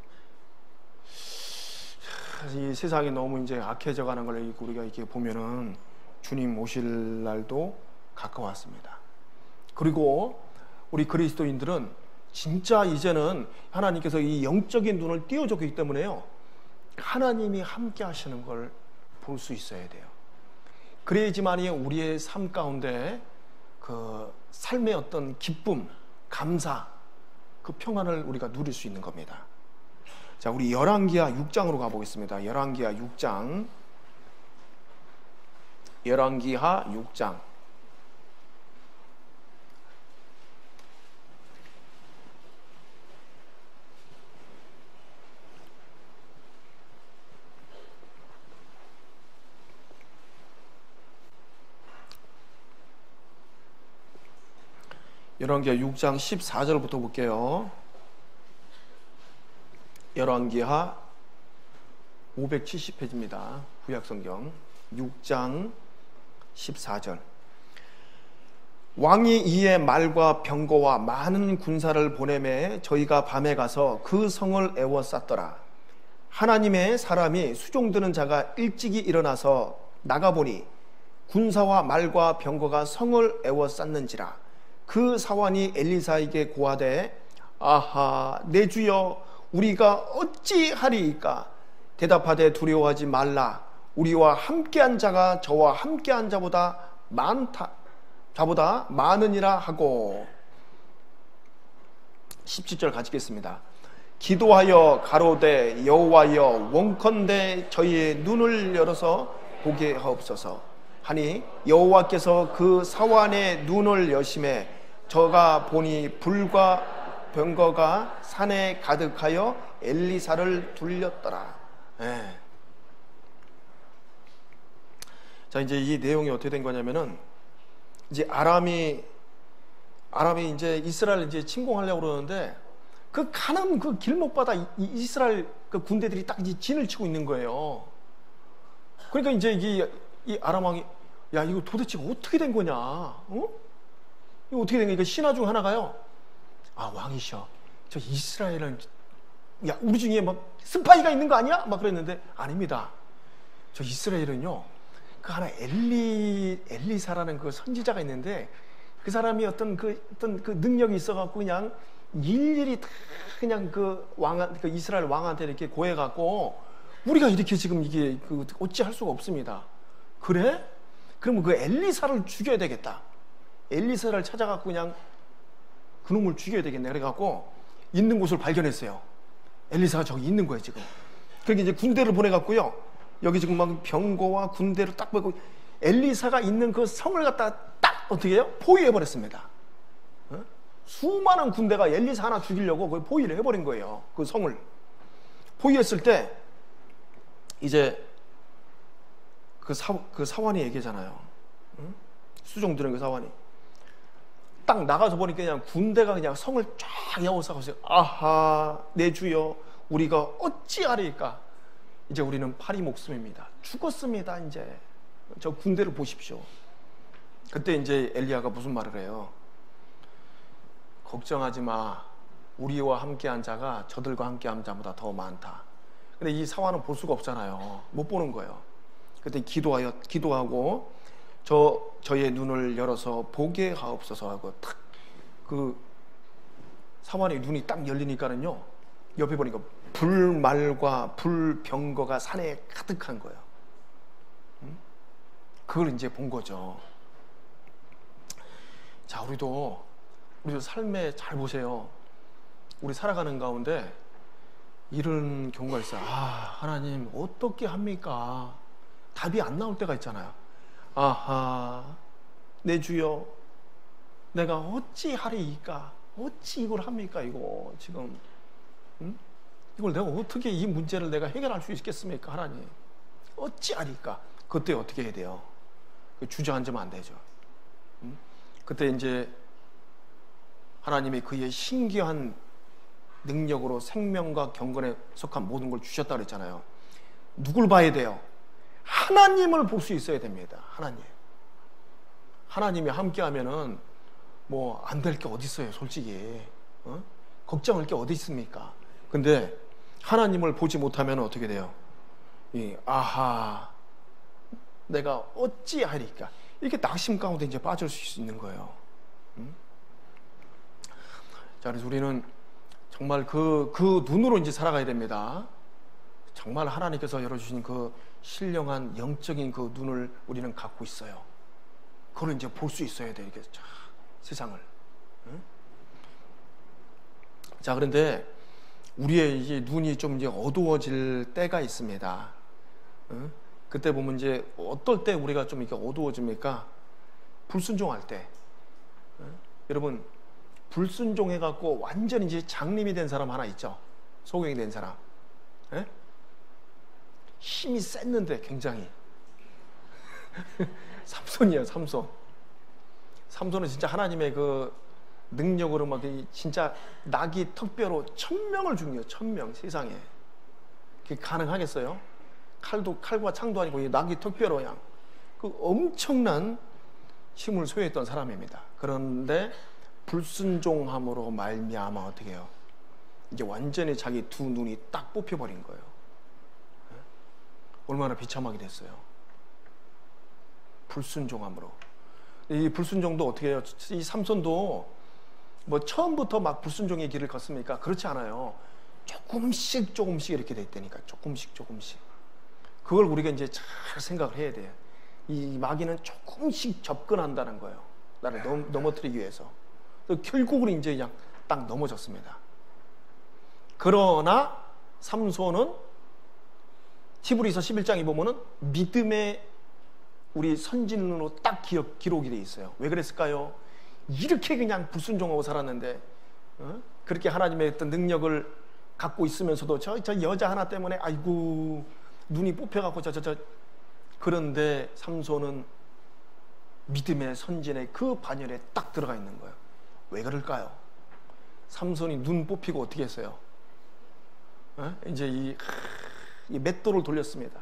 이 세상이 너무 이제 악해져 가는 걸 우리가 이렇게 보면은 주님 오실 날도 가까웠습니다. 그리고 우리 그리스도인들은 진짜 이제는 하나님께서 이 영적인 눈을 띄워줬기 때문에요, 하나님이 함께 하시는 걸 볼 수 있어야 돼요. 그래야지만이 우리의 삶 가운데 그 삶의 어떤 기쁨, 감사, 그 평안을 우리가 누릴 수 있는 겁니다. 자, 우리 열왕기하 6장으로 가보겠습니다. 열왕기하 6장. 열왕기하 6장. 열왕기하 6장 14절부터 볼게요. 열왕기하 570페이지입니다. 구약성경 6장 14절. 왕이 이에 말과 병거와 많은 군사를 보내매 저희가 밤에 가서 그 성을 에워쌌더라. 하나님의 사람이 수종드는 자가 일찍이 일어나서 나가보니 군사와 말과 병거가 성을 에워쌌는지라. 그 사환이 엘리사에게 고하되 아하 내 주여 우리가 어찌하리이까? 대답하되 두려워하지 말라. 우리와 함께한 자가 저와 함께한 자보다 많으니라 하고. 17절 같이 읽겠습니다. 기도하여 가로되 여호와여 원컨대 저희의 눈을 열어서 보게 하옵소서 하니 여호와께서 그 사환의 눈을 여심해 저가 보니 불과 병거가 산에 가득하여 엘리사를 둘렸더라. 예. 자, 이제 이 내용이 어떻게 된 거냐면은, 이제 아람이 이제 이스라엘 이제 침공하려고 그러는데, 그 가는 그 길목마다 이스라엘 그 군대들이 딱 이제 진을 치고 있는 거예요. 그러니까 이제 이 아람 왕이, 야, 이거 도대체 어떻게 된 거냐? 어? 이거 어떻게 된 거야? 신하 중 하나가요. 아, 왕이셔. 저 이스라엘은, 야, 우리 중에 막 스파이가 있는 거 아니야? 막 그랬는데, 아닙니다. 저 이스라엘은요, 그 하나 엘리사라는 그 선지자가 있는데, 그 사람이 어떤 그 능력이 있어갖고 그냥 일일이 다 그냥 그 이스라엘 왕한테 이렇게 고해갖고, 우리가 이렇게 지금 이게 어찌할 수가 없습니다. 그래? 그러면 그 엘리사를 죽여야 되겠다. 엘리사를 찾아갖고 그냥 그놈을 죽여야 되겠네. 그래갖고 있는 곳을 발견했어요. 엘리사가 저기 있는 거예요, 지금. 그러니까 이제 군대를 보내갖고요. 여기 지금 막 병거와 군대를 딱 보고 엘리사가 있는 그 성을 갖다가 딱 어떻게 해요? 포위해버렸습니다. 어? 수많은 군대가 엘리사 하나 죽이려고 그 포위를 해버린 거예요. 그 성을. 포위했을 때 이제 그 사환이 얘기잖아요. 응? 수종들은 그 사환이. 딱 나가서 보니까 그냥 군대가 그냥 성을 쫙 에워싸고, 아하, 내 주여, 우리가 어찌하리까? 이제 우리는 파리 목숨입니다. 죽었습니다, 이제. 저 군대를 보십시오. 그때 이제 엘리야가 무슨 말을 해요? 걱정하지 마. 우리와 함께한 자가 저들과 함께한 자보다 더 많다. 근데 이 사환은 볼 수가 없잖아요. 못 보는 거예요. 그때 기도하고 저의 눈을 열어서 보게 하옵소서 하고 탁 그 사환의 눈이 딱 열리니까는요, 옆에 보니까 불말과 불병거가 산에 가득한 거예요. 그걸 이제 본 거죠. 자, 우리도 삶에 잘 보세요. 우리 살아가는 가운데 이런 경우가 있어요. 아, 하나님 어떻게 합니까? 답이 안 나올 때가 있잖아요. 아하, 내 주여, 내가 어찌 하리이까? 어찌 이걸 합니까? 이거 지금 이걸 내가 어떻게 이 문제를 내가 해결할 수 있겠습니까? 하나님 어찌 하리까? 그때 어떻게 해야 돼요? 주저앉으면 안 되죠. 그때 이제 하나님이 그의 신기한 능력으로 생명과 경건에 속한 모든 걸 주셨다 그랬잖아요. 누굴 봐야 돼요? 하나님을 볼 수 있어야 됩니다. 하나님이 함께하면은 뭐 안 될 게 어디 있어요, 솔직히. 걱정할 게 어디 있습니까? 근데 하나님을 보지 못하면 어떻게 돼요? 아하, 내가 어찌하리까? 이렇게 낙심 가운데 이제 빠질 수 있는 거예요. 자, 그래서 우리는 정말 그 눈으로 이제 살아가야 됩니다. 정말 하나님께서 열어주신 그 신령한 영적인 그 눈을 우리는 갖고 있어요. 그걸 이제 볼 수 있어야 돼, 이렇게 세상을. 자, 그런데 우리의 이제 눈이 좀 이제 어두워질 때가 있습니다. 그때 보면 이제 어떨 때 우리가 좀 이렇게 어두워집니까? 불순종할 때. 여러분, 불순종해갖고 완전히 이제 장님이 된 사람 하나 있죠? 소경이 된 사람. 힘이 셌는데 굉장히. 삼손이에요, 삼손. 삼손은 진짜 하나님의 그 능력으로 막 진짜 낙이 턱뼈로 1000명을 죽여요. 1000명 세상에. 그게 가능하겠어요? 칼과 창도 아니고 낙이 턱뼈로 그냥 그 엄청난 힘을 소유했던 사람입니다. 그런데 불순종함으로 말미암아 어떻게 해요? 이제 완전히 자기 두 눈이 딱 뽑혀버린 거예요. 얼마나 비참하게 됐어요. 불순종함으로. 이 불순종도 어떻게 해요? 이 삼손도 뭐 처음부터 막 불순종의 길을 걷습니까? 그렇지 않아요. 조금씩 이렇게 됐다니까. 조금씩. 그걸 우리가 이제 잘 생각을 해야 돼요. 이 마귀는 조금씩 접근한다는 거예요. 나를 넘어뜨리기 위해서. 결국은 이제 그냥 딱 넘어졌습니다. 그러나 삼손은 히브리서 11장에 보면은 믿음의 우리 선진으로 딱 기록이 돼 있어요. 왜 그랬을까요? 이렇게 그냥 불순종하고 살았는데 그렇게 하나님의 어떤 능력을 갖고 있으면서도 저 여자 하나 때문에 아이고 눈이 뽑혀갖고 그런데 삼손은 믿음의 선진의 그 반열에 딱 들어가 있는 거예요. 왜 그럴까요? 삼손이 눈 뽑히고 어떻게 했어요? 이제 이 맷돌을 돌렸습니다.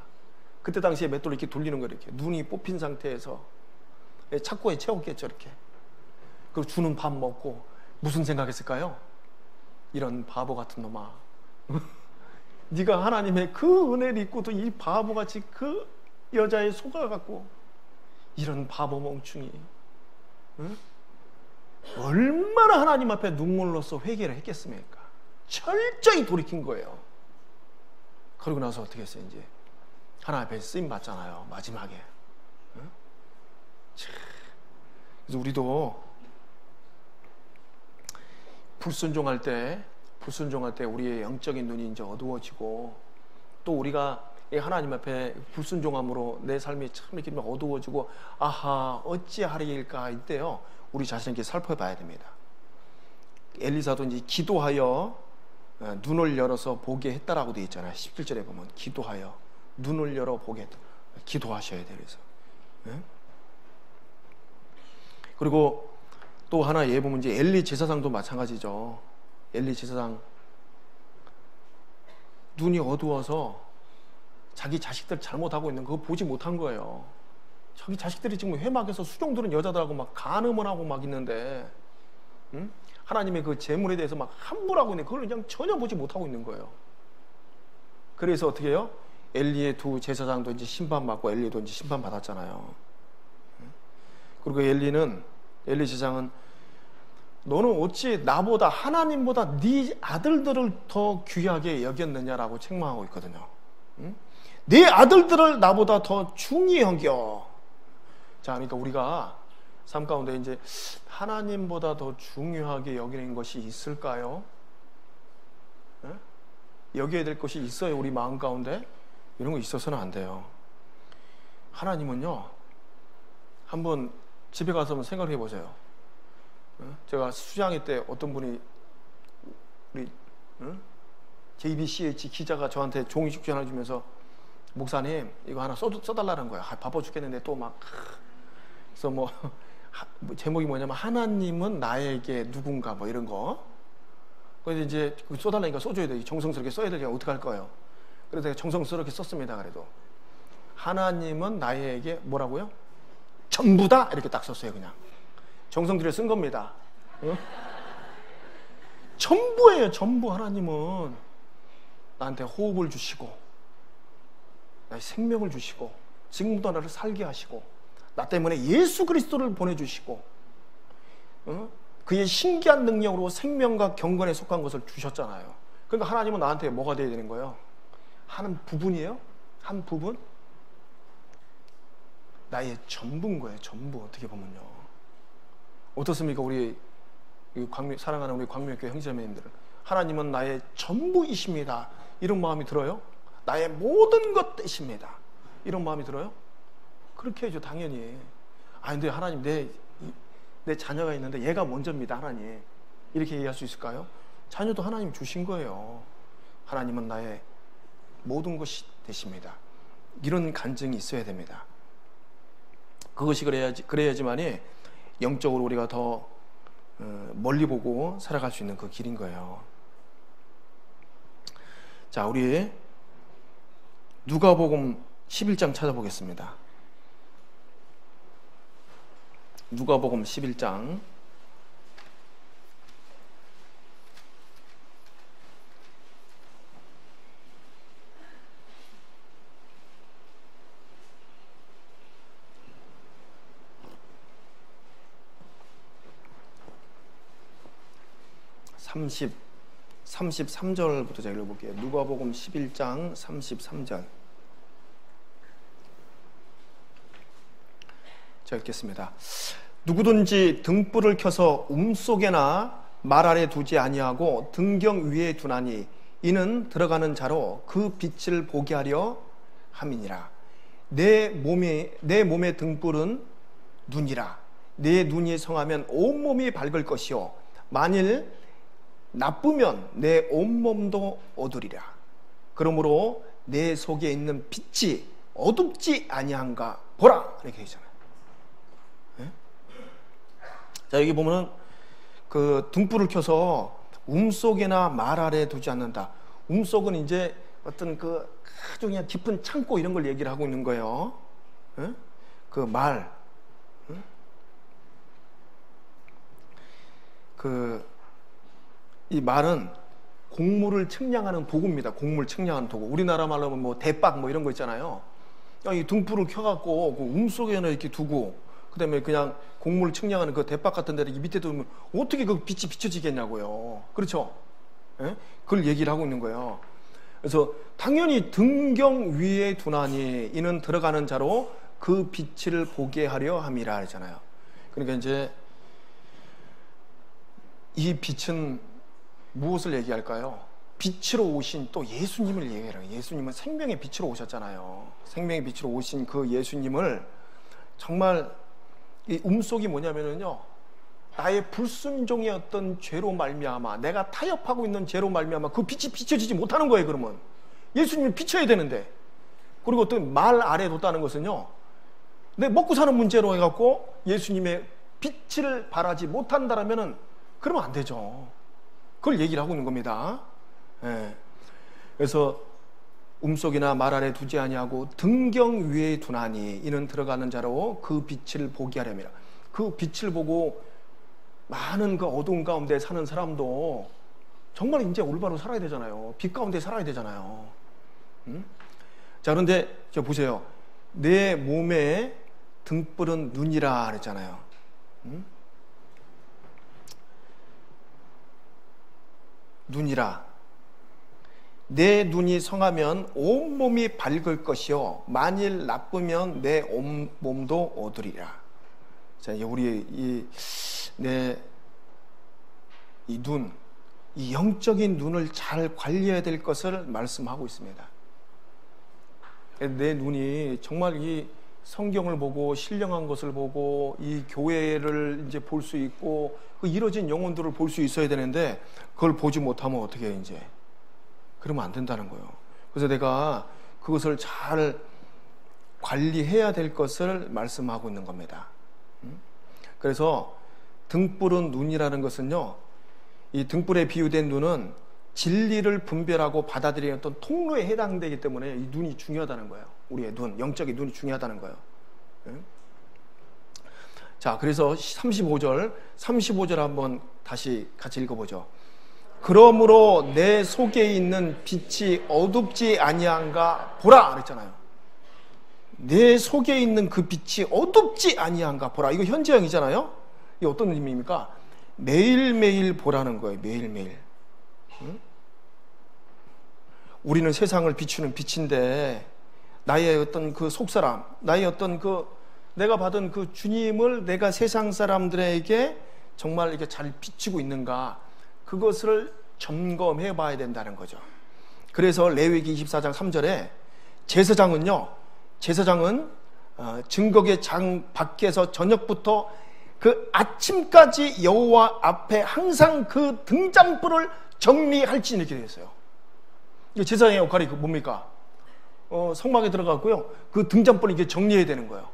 그때 당시에 맷돌을 이렇게 돌리는 거예요. 이렇게 눈이 뽑힌 상태에서 착고에 채웠겠죠. 이렇게. 그리고 주는 밥 먹고 무슨 생각했을까요? 이런 바보 같은 놈아. 네가 하나님의 그 은혜를 입고도 이 바보같이 그 여자에 속아갖고 이런 바보 멍충이. 응? 얼마나 하나님 앞에 눈물로써 회개를 했겠습니까? 철저히 돌이킨 거예요. 그러고 나서 어떻게 했어요? 이제 하나님 앞에 쓰임 받잖아요. 마지막에. 응? 그래서 우리도 불순종할 때 우리의 영적인 눈이 이제 어두워지고, 또 우리가 하나님 앞에 불순종함으로 내 삶이 참 이렇게 어두워지고, 아하 어찌하리일까 이때요, 우리 자신에게 살펴봐야 됩니다. 엘리사도 이제 기도하여 눈을 열어서 보게 했다라고 되어 있잖아요. 17절에 보면 기도하여 눈을 열어 보게 했다. 기도하셔야 돼요. 그래서. 네? 그리고 또 하나 예 보면 이제 엘리 제사장도 마찬가지죠. 엘리 제사장 눈이 어두워서 자기 자식들 잘못하고 있는 그거 보지 못한 거예요. 자기 자식들이 지금 회막에서 수종 들은 여자들하고 막 간음을 하고 막 있는데, 응? 하나님의 그 재물에 대해서 막 함부하고 있는 그걸 그냥 전혀 보지 못하고 있는 거예요. 그래서 어떻게 해요? 엘리의 두 제사장도 이제 심판받고 엘리도 이제 심판받았잖아요. 그리고 엘리 제사장은 너는 어찌 나보다 하나님보다 네 아들들을 더 귀하게 여겼느냐라고 책망하고 있거든요. 응? 네 아들들을 나보다 더 중히 여겨. 자, 그러니까 우리가 삶 가운데 이제 하나님보다 더 중요하게 여기는 것이 있을까요? 네? 여겨야 될 것이 있어요, 우리 마음 가운데? 이런 거 있어서는 안 돼요. 하나님은요, 한번 집에 가서 한번 생각해 보세요. 제가 수장회 때 어떤 분이 우리 JBCH 기자가 저한테 종이 축제 하나 주면서, 목사님 이거 하나 써달라는 거야. 바빠 죽겠는데 또 막. 그래서 뭐 제목이 뭐냐면 하나님은 나에게 누군가 뭐 이런 거. 그래서 이제 써달라니까 써줘야 돼. 정성스럽게 써야 되니까 어떻게 할 거예요? 그래서 제가 정성스럽게 썼습니다. 그래도 하나님은 나에게 뭐라고요? 전부다 이렇게 딱 썼어요. 그냥 정성 들여 쓴 겁니다. 응? 전부예요. 전부. 하나님은 나한테 호흡을 주시고 나의 생명을 주시고 지금부터 나를 살게 하시고 나 때문에 예수 그리스도를 보내주시고 그의 신기한 능력으로 생명과 경건에 속한 것을 주셨잖아요. 그러니까 하나님은 나한테 뭐가 돼야 되는 거예요? 한 부분이에요? 한 부분? 나의 전부인 거예요. 전부. 어떻게 보면요. 어떻습니까? 우리 사랑하는 우리 광명교회 형제자매님들은 하나님은 나의 전부이십니다. 이런 마음이 들어요? 나의 모든 것 되십니다. 이런 마음이 들어요? 그렇게 해야죠. 당연히. 아 근데 하나님 내 자녀가 있는데 얘가 먼저입니다. 하나님. 이렇게 얘기할 수 있을까요? 자녀도 하나님 주신 거예요. 하나님은 나의 모든 것이 되십니다. 이런 간증이 있어야 됩니다. 그것이 그래야지만이 영적으로 우리가 더 멀리 보고 살아갈 수 있는 그 길인 거예요. 자, 우리 누가복음 11장 찾아보겠습니다. 누가복음 11장 33절부터 제가 읽어볼게요. 누가복음 11장 33절. 제가 읽겠습니다. 누구든지 등불을 켜서 움속에나 말 아래 두지 아니하고 등경 위에 두나니 이는 들어가는 자로 그 빛을 보게 하려 함이니라. 내 몸의 등불은 눈이라. 내 눈이 성하면 온몸이 밝을 것이요 만일 나쁘면 내 온몸도 어두리라. 그러므로 내 속에 있는 빛이 어둡지 아니한가 보라. 이렇게 되잖아요. 네? 자, 여기 보면은 그 등불을 켜서 속에나 말 아래 두지 않는다. 속은 이제 어떤 그 아주 그냥 깊은 창고 이런 걸 얘기를 하고 있는 거예요. 네? 그 말, 이 말은 곡물을 측량하는 도구입니다. 곡물 측량하는 도구. 우리나라 말로 하면 뭐 대박 뭐 이런 거 있잖아요. 이 등불을 켜갖고 그 속에는 이렇게 두고, 그다음에 그냥 곡물 측량하는 그 대박 같은 데를 밑에 두면 어떻게 그 빛이 비춰지겠냐고요. 그렇죠? 예? 그걸 얘기를 하고 있는 거예요. 그래서 당연히 등경 위에 두나니 이는 들어가는 자로 그 빛을 보게 하려 함이라 하잖아요. 그러니까 이제 이 빛은 무엇을 얘기할까요? 빛으로 오신 또 예수님을 얘기해요. 예수님은 생명의 빛으로 오셨잖아요. 생명의 빛으로 오신 그 예수님을 정말 이 속이 뭐냐면은요, 나의 불순종의 어떤 죄로 말미암아, 내가 타협하고 있는 죄로 말미암아 그 빛이 비춰지지 못하는 거예요. 그러면 예수님을 비춰야 되는데, 그리고 또 말 아래 뒀다는 것은요, 내 먹고 사는 문제로 해갖고 예수님의 빛을 발하지 못한다라면은 그러면 안 되죠. 그걸 얘기를 하고 있는 겁니다. 예. 그래서 속이나 말 아래 두지 아니하고 등경 위에 두나니 이는 들어가는 자로 그 빛을 보게 하려니라. 그 빛을 보고 많은 그 어두운 가운데 사는 사람도 정말 이제 올바로 살아야 되잖아요. 빛 가운데 살아야 되잖아요. 자, 그런데 저 보세요. 내 몸에 등불은 눈이라 그랬잖아요. 눈이라. 내 눈이 성하면 온몸이 밝을 것이요 만일 나쁘면 내 온몸도 어두리라. 자, 우리 이 눈, 이 영적인 눈을 잘 관리해야 될 것을 말씀하고 있습니다. 내 눈이 정말 이 성경을 보고 신령한 것을 보고 이 교회를 이제 볼 수 있고 그 이뤄진 영혼들을 볼 수 있어야 되는데 그걸 보지 못하면 어떻게 해 이제? 그러면 안 된다는 거예요. 그래서 내가 그것을 잘 관리해야 될 것을 말씀하고 있는 겁니다. 그래서 등불은 눈이라는 것은요, 이 등불에 비유된 눈은 진리를 분별하고 받아들이는 어떤 통로에 해당되기 때문에 이 눈이 중요하다는 거예요. 우리의 눈, 영적인 눈이 중요하다는 거예요. 자, 그래서 35절 한번 다시 같이 읽어보죠. 그러므로 내 속에 있는 빛이 어둡지 아니한가 보라 그랬잖아요. 내 속에 있는 그 빛이 어둡지 아니한가 보라. 이거 현재형이잖아요. 이게 어떤 의미입니까? 매일매일 보라는 거예요. 매일매일. 우리는 세상을 비추는 빛인데 나의 어떤 그 속사람, 나의 어떤 그 내가 받은 그 주님을 내가 세상 사람들에게 정말 이게 잘 비추고 있는가, 그것을 점검해 봐야 된다는 거죠. 그래서 레위기 24장 3절에 제사장은 증거의 장 밖에서 저녁부터 그 아침까지 여호와 앞에 항상 그 등잔불을 정리할지 이렇게 되어 있어요. 제사장의 역할이 뭡니까? 성막에 들어갔고요. 그 등잔불을 이게 정리해야 되는 거예요.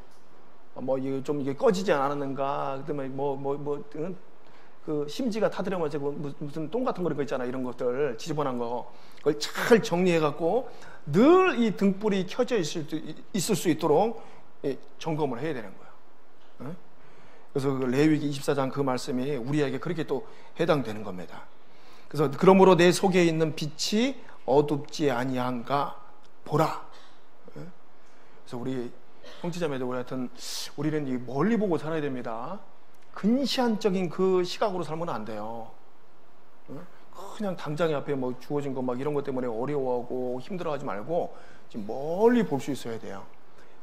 이게 좀 이게 꺼지지 않았는가, 그다음에 그 심지가 타들어가지고 무슨 똥 같은 거 있잖아, 이런 것들 지저분한 거, 그걸 잘 정리해갖고 늘 이 등불이 켜져 있을 수 있도록 점검을 해야 되는 거예요. 그래서 그 레위기 24장 그 말씀이 우리에게 그렇게 또 해당되는 겁니다. 그래서 그러므로 내 속에 있는 빛이 어둡지 아니한가 보라. 그래서 우리 형제자매들, 우리는 멀리 보고 살아야 됩니다. 근시안적인 그 시각으로 살면 안 돼요. 그냥 당장에 앞에 뭐 주어진 거 막 이런 것 때문에 어려워하고 힘들어하지 말고 지금 멀리 볼 수 있어야 돼요.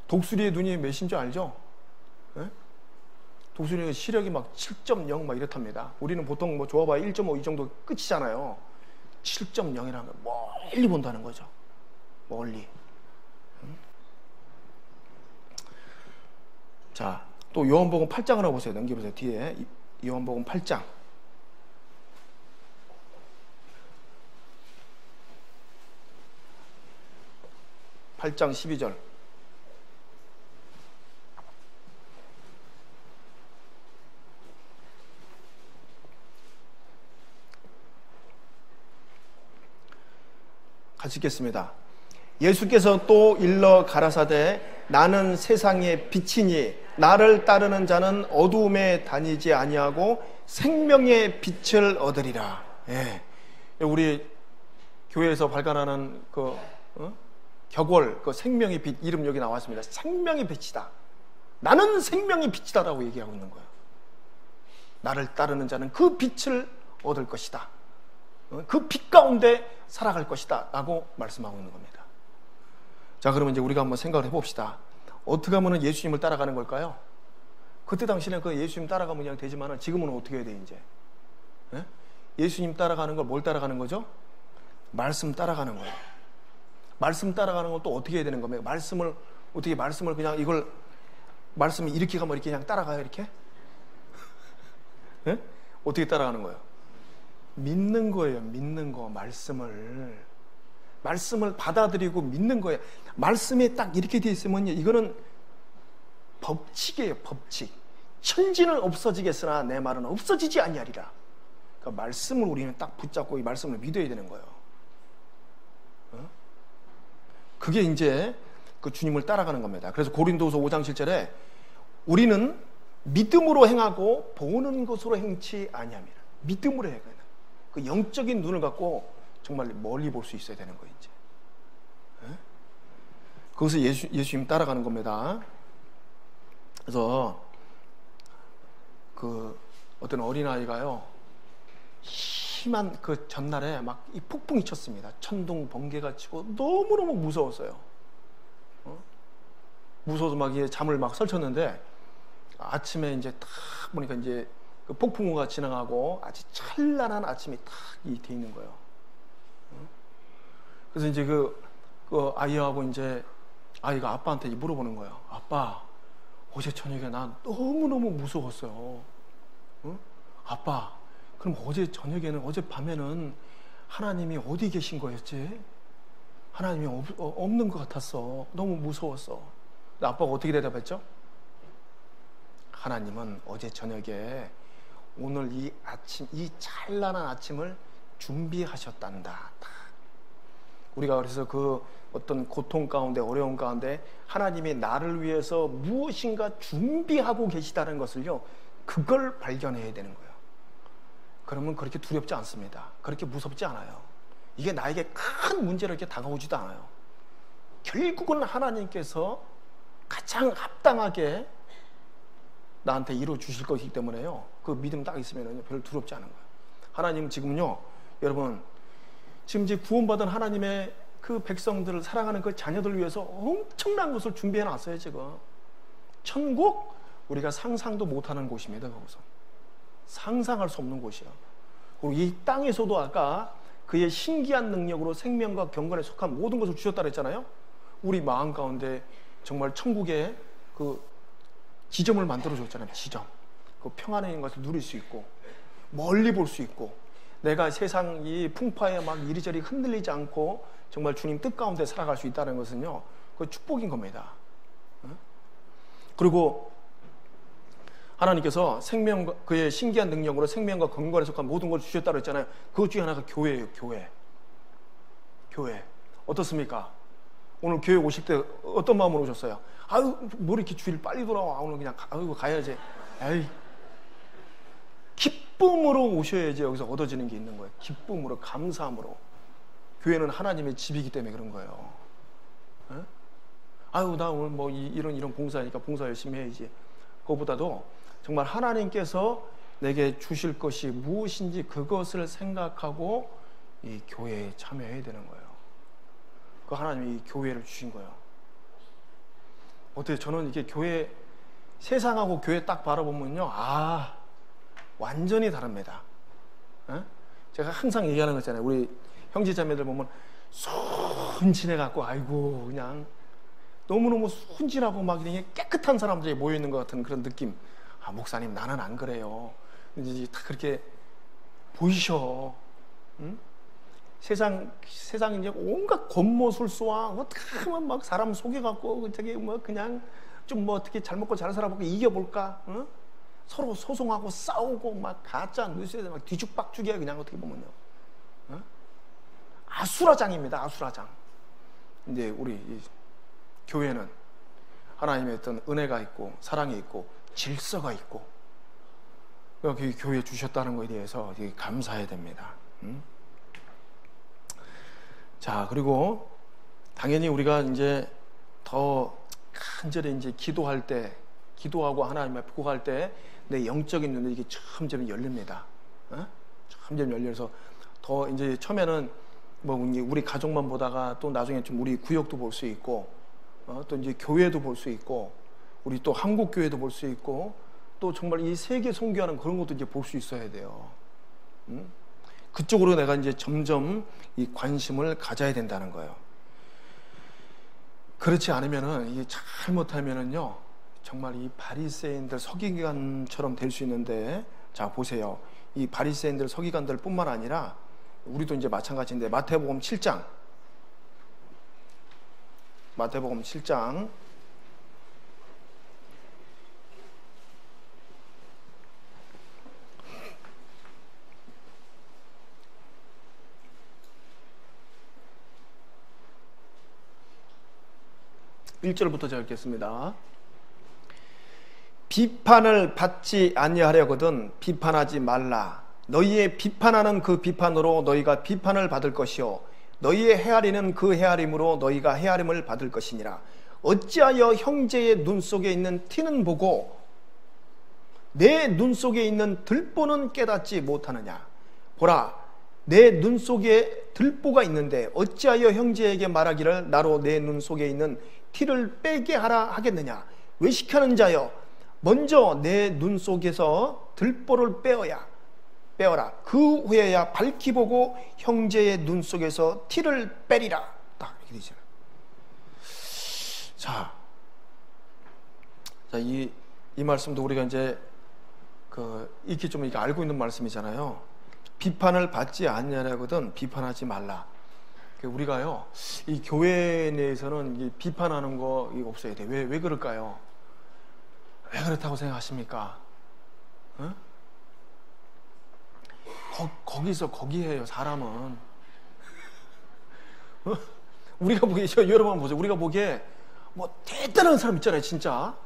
독수리의 눈이 몇인 줄 알죠? 독수리의 시력이 막 7.0 막 이렇답니다. 우리는 보통 뭐 좋아봐야 1.5 이 정도 끝이잖아요. 7.0이라는 건 멀리 본다는 거죠. 멀리. 자, 또 요한복음 8장 하나 보세요. 넘겨보세요. 뒤에 요한복음 8장. 8장 12절. 같이 읽겠습니다. 예수께서 또 일러 가라사대 나는 세상의 빛이니 나를 따르는 자는 어두움에 다니지 아니하고 생명의 빛을 얻으리라. 예. 우리 교회에서 발간하는 격월 생명의 빛 이름 여기 나왔습니다. 생명의 빛이다. 나는 생명의 빛이다라고 얘기하고 있는 거예요. 나를 따르는 자는 그 빛을 얻을 것이다. 그 빛 가운데 살아갈 것이다 라고 말씀하고 있는 겁니다. 자, 그러면 이제 우리가 한번 생각을 해봅시다. 어떻게 하면 예수님을 따라가는 걸까요? 그때 당시에는 그 예수님 따라가면 그냥 되지만 지금은 어떻게 해야 돼 이제? 예? 예수님 따라가는 걸 뭘 따라가는 거죠? 말씀 따라가는 거예요. 말씀 따라가는 걸 또 어떻게 해야 되는 겁니까? 말씀을 그냥 이걸 말씀이 이렇게 가면 이렇게 그냥 따라가요 이렇게? 예? 어떻게 따라가는 거예요? 믿는 거예요. 믿는 거. 말씀을 받아들이고 믿는 거예요. 말씀에 딱 이렇게 돼 있으면 이거는 법칙이에요. 법칙. 천지는 없어지겠으나 내 말은 없어지지 아니하리라. 그러니까 말씀을 우리는 딱 붙잡고 이 말씀을 믿어야 되는 거예요. 그게 이제 그 주님을 따라가는 겁니다. 그래서 고린도서 5장 7절에 우리는 믿음으로 행하고 보는 것으로 행치 아니함이라. 믿음으로 해야 돼요. 그 영적인 눈을 갖고 정말 멀리 볼 수 있어야 되는 거예요, 이제. 거기서 예수님 따라가는 겁니다. 그래서 그 어떤 어린아이가요, 심한 그 전날에 막 이 폭풍이 쳤습니다. 천둥 번개가 치고 너무너무 무서웠어요. 무서워서 막 잠을 막 설쳤는데 아침에 이제 딱 보니까 이제 그 폭풍우가 지나가고 아주 찬란한 아침이 딱 돼 있는 거예요. 그래서 이제 그 아이하고 이제 아이가 아빠한테 물어보는 거예요. 아빠, 어제 저녁에 나 너무너무 무서웠어요. 아빠, 그럼 어젯밤에는 하나님이 어디 계신 거였지? 하나님이 없는 것 같았어. 너무 무서웠어. 근데 아빠가 어떻게 대답했죠? 하나님은 어제 저녁에 오늘 이 찬란한 아침을 준비하셨단다. 우리가 그래서 그 어떤 고통 가운데 어려움 가운데 하나님이 나를 위해서 무엇인가 준비하고 계시다는 것을요, 그걸 발견해야 되는 거예요. 그러면 그렇게 두렵지 않습니다. 그렇게 무섭지 않아요. 이게 나에게 큰 문제로 이렇게 다가오지도 않아요. 결국은 하나님께서 가장 합당하게 나한테 이루어 주실 것이기 때문에요. 그 믿음 딱 있으면 별로 두렵지 않은 거예요. 하나님 지금요, 여러분, 지금 이제 구원받은 하나님의 그 백성들을 사랑하는 그 자녀들을 위해서 엄청난 것을 준비해 놨어요, 지금. 천국, 우리가 상상도 못하는 곳입니다, 거기서. 상상할 수 없는 곳이야. 그리고 이 땅에서도 아까 그의 신기한 능력으로 생명과 경건에 속한 모든 것을 주셨다 그랬잖아요. 우리 마음 가운데 정말 천국의 그 지점을 만들어 줬잖아요. 지점. 그 평안에 있는 것을 누릴 수 있고 멀리 볼 수 있고 내가 세상 이 풍파에 막 이리저리 흔들리지 않고 정말 주님 뜻 가운데 살아갈 수 있다는 것은요, 그 축복인 겁니다. 그리고 하나님께서 그의 신기한 능력으로 생명과 건강에 속한 모든 걸 주셨다고 했잖아요. 그것 중에 하나가 교회예요. 교회. 어떻습니까? 오늘 교회 오실 때 어떤 마음으로 오셨어요? 아유, 뭐 이렇게 주일 빨리 돌아와. 오늘 그냥 가야지. 에이. 기쁨으로 오셔야지 여기서 얻어지는 게 있는 거예요. 기쁨으로, 감사함으로. 교회는 하나님의 집이기 때문에 그런 거예요. 에? 아유, 나 오늘 뭐 이런 봉사니까 봉사 열심히 해야지. 그것보다도 정말 하나님께서 내게 주실 것이 무엇인지 그것을 생각하고 이 교회에 참여해야 되는 거예요. 그 하나님이 이 교회를 주신 거예요. 어때요? 저는 이게 세상하고 교회 딱 바라보면요, 완전히 다릅니다. 에? 제가 항상 얘기하는 거 있잖아요. 우리 형제자매들 보면 순진해갖고, 아이고, 그냥 너무너무 순진하고 막 이렇게 깨끗한 사람들이 모여있는 것 같은 그런 느낌. 목사님, 나는 안 그래요. 이제 다 그렇게 보이셔. 응? 세상 이제 온갖 권모술수와 어떻게 하면 막 사람 속여갖고 저기 뭐 그냥 좀 뭐 어떻게 잘 먹고 잘 살아보고 이겨볼까? 어? 서로 소송하고 싸우고 막 가짜 뉴스에 막 뒤죽박죽이야 그냥 어떻게 보면요. 어? 아수라장입니다. 아수라장. 이제 우리 이 교회는 하나님의 어떤 은혜가 있고 사랑이 있고 질서가 있고 여기 교회 주셨다는 것에 대해서 되게 감사해야 됩니다. 자, 그리고 당연히 우리가 이제 더 간절히 이제 기도할 때, 기도하고 하나님 앞에 구할 때 내 영적인 눈이 이게 점점 열립니다. 점점 열려서 더 이제 처음에는 뭐 우리 가족만 보다가 또 나중에 좀 우리 구역도 볼 수 있고, 또 이제 교회도 볼 수 있고, 우리 또 한국 교회도 볼 수 있고, 또 정말 이 세계 선교하는 그런 것도 이제 볼 수 있어야 돼요. 그쪽으로 내가 이제 점점 이 관심을 가져야 된다는 거예요. 그렇지 않으면은 이게 잘못하면은요 정말 이 바리새인들 서기관처럼 될 수 있는데, 자 보세요. 이 바리새인들 서기관들 뿐만 아니라 우리도 이제 마찬가지인데 마태복음 7장 1절부터 제가 읽겠습니다. 비판을 받지 아니하려거든 비판하지 말라. 너희의 비판하는 그 비판으로 너희가 비판을 받을 것이요 너희의 헤아리는 그 헤아림으로 너희가 헤아림을 받을 것이니라. 어찌하여 형제의 눈 속에 있는 티는 보고 내 눈 속에 있는 들보는 깨닫지 못하느냐. 보라, 내 눈 속에 들보가 있는데 어찌하여 형제에게 말하기를 나로 내 눈 속에 있는 티를 빼게 하라 하겠느냐. 외식하는 자여, 먼저 내 눈 속에서 들보를 빼어라. 그 후에야 밝히 보고 형제의 눈 속에서 티를 빼리라. 딱 이렇게 되잖아요. 자, 이 말씀도 우리가 이제 익히 좀 이렇게 알고 있는 말씀이잖아요. 비판을 받지 않냐거든 비판하지 말라. 우리가요, 이 교회 내에서는 이 비판하는 거 이거 없어야 돼. 왜 그럴까요? 왜 그렇다고 생각하십니까? 어? 거기서 거기에요, 사람은. 우리가 보기에, 여러분 보세요. 우리가 보기에 뭐 대단한 사람 있잖아요, 진짜.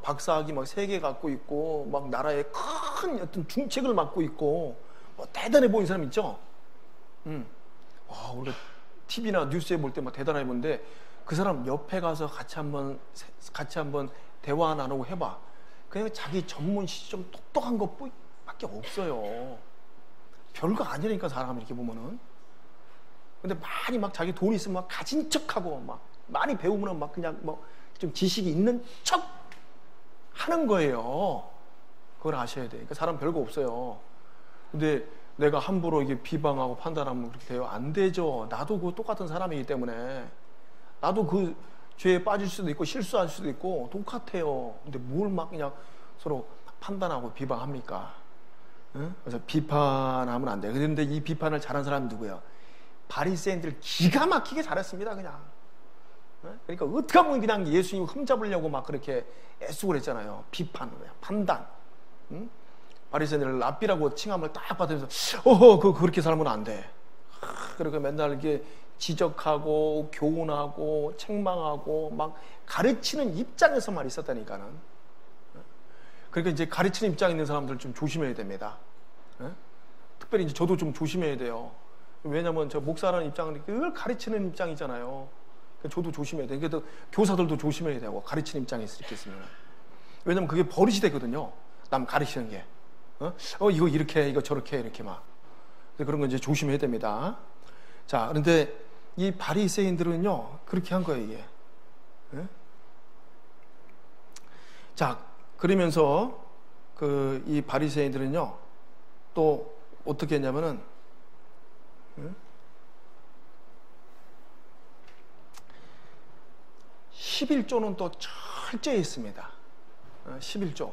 박사학위 막 3개 갖고 있고, 막 나라의 큰 어떤 중책을 맡고 있고, 뭐 대단해 보이는 사람 있죠? 와, 우리가 TV나 뉴스에 볼 때 막 대단해 보는데, 그 사람 옆에 가서 같이 한번 대화 나누고 해봐. 그냥 자기 전문 시점 똑똑한 것밖에 없어요. 별거 아니니까 사람 이렇게 보면은. 근데 많이 막 자기 돈 있으면 막 가진 척하고 막 많이 배우면은 막 그냥 뭐 좀 지식이 있는 척 하는 거예요. 그걸 아셔야 돼. 그러니까 사람 별거 없어요. 근데 내가 함부로 이게 비방하고 판단하면 그렇게 돼요? 안 되죠. 나도 그 똑같은 사람이기 때문에. 나도 그 죄에 빠질 수도 있고 실수할 수도 있고 똑같아요. 근데 뭘 막 그냥 서로 판단하고 비방합니까? 응? 그래서 비판하면 안 돼. 그런데 이 비판을 잘한 사람이 누구예요? 바리새인들 기가 막히게 잘했습니다, 그냥. 응? 그러니까 어떻게 하면 그냥 예수님 흠잡으려고 막 그렇게 애쓰고 그랬잖아요. 비판, 판단. 응? 바리새인들을 랍비라고 칭함을 딱 받으면서 그렇게 살면 안 돼. 그러니까 맨날 이렇게 지적하고 교훈하고 책망하고 막 가르치는 입장에서만 있었다니까는. 그러니까 이제 가르치는 입장에 있는 사람들 좀 조심해야 됩니다. 특별히 이제 저도 좀 조심해야 돼요. 왜냐면 저 목사라는 입장은 늘 가르치는 입장이잖아요. 저도 조심해야 돼요. 그래도 교사들도 조심해야 되고 가르치는 입장에 있겠으면. 왜냐면 그게 버릇이 되거든요. 남 가르치는 게. 이거 이렇게 이거 저렇게 이렇게 막. 그런 거 이제 조심해야 됩니다. 자, 그런데 이 바리새인들은요 그렇게 한 거예요, 이게. 자, 그러면서 이 바리새인들은요 또 어떻게 했냐면은 11조는 또 철저히 했습니다. 11조.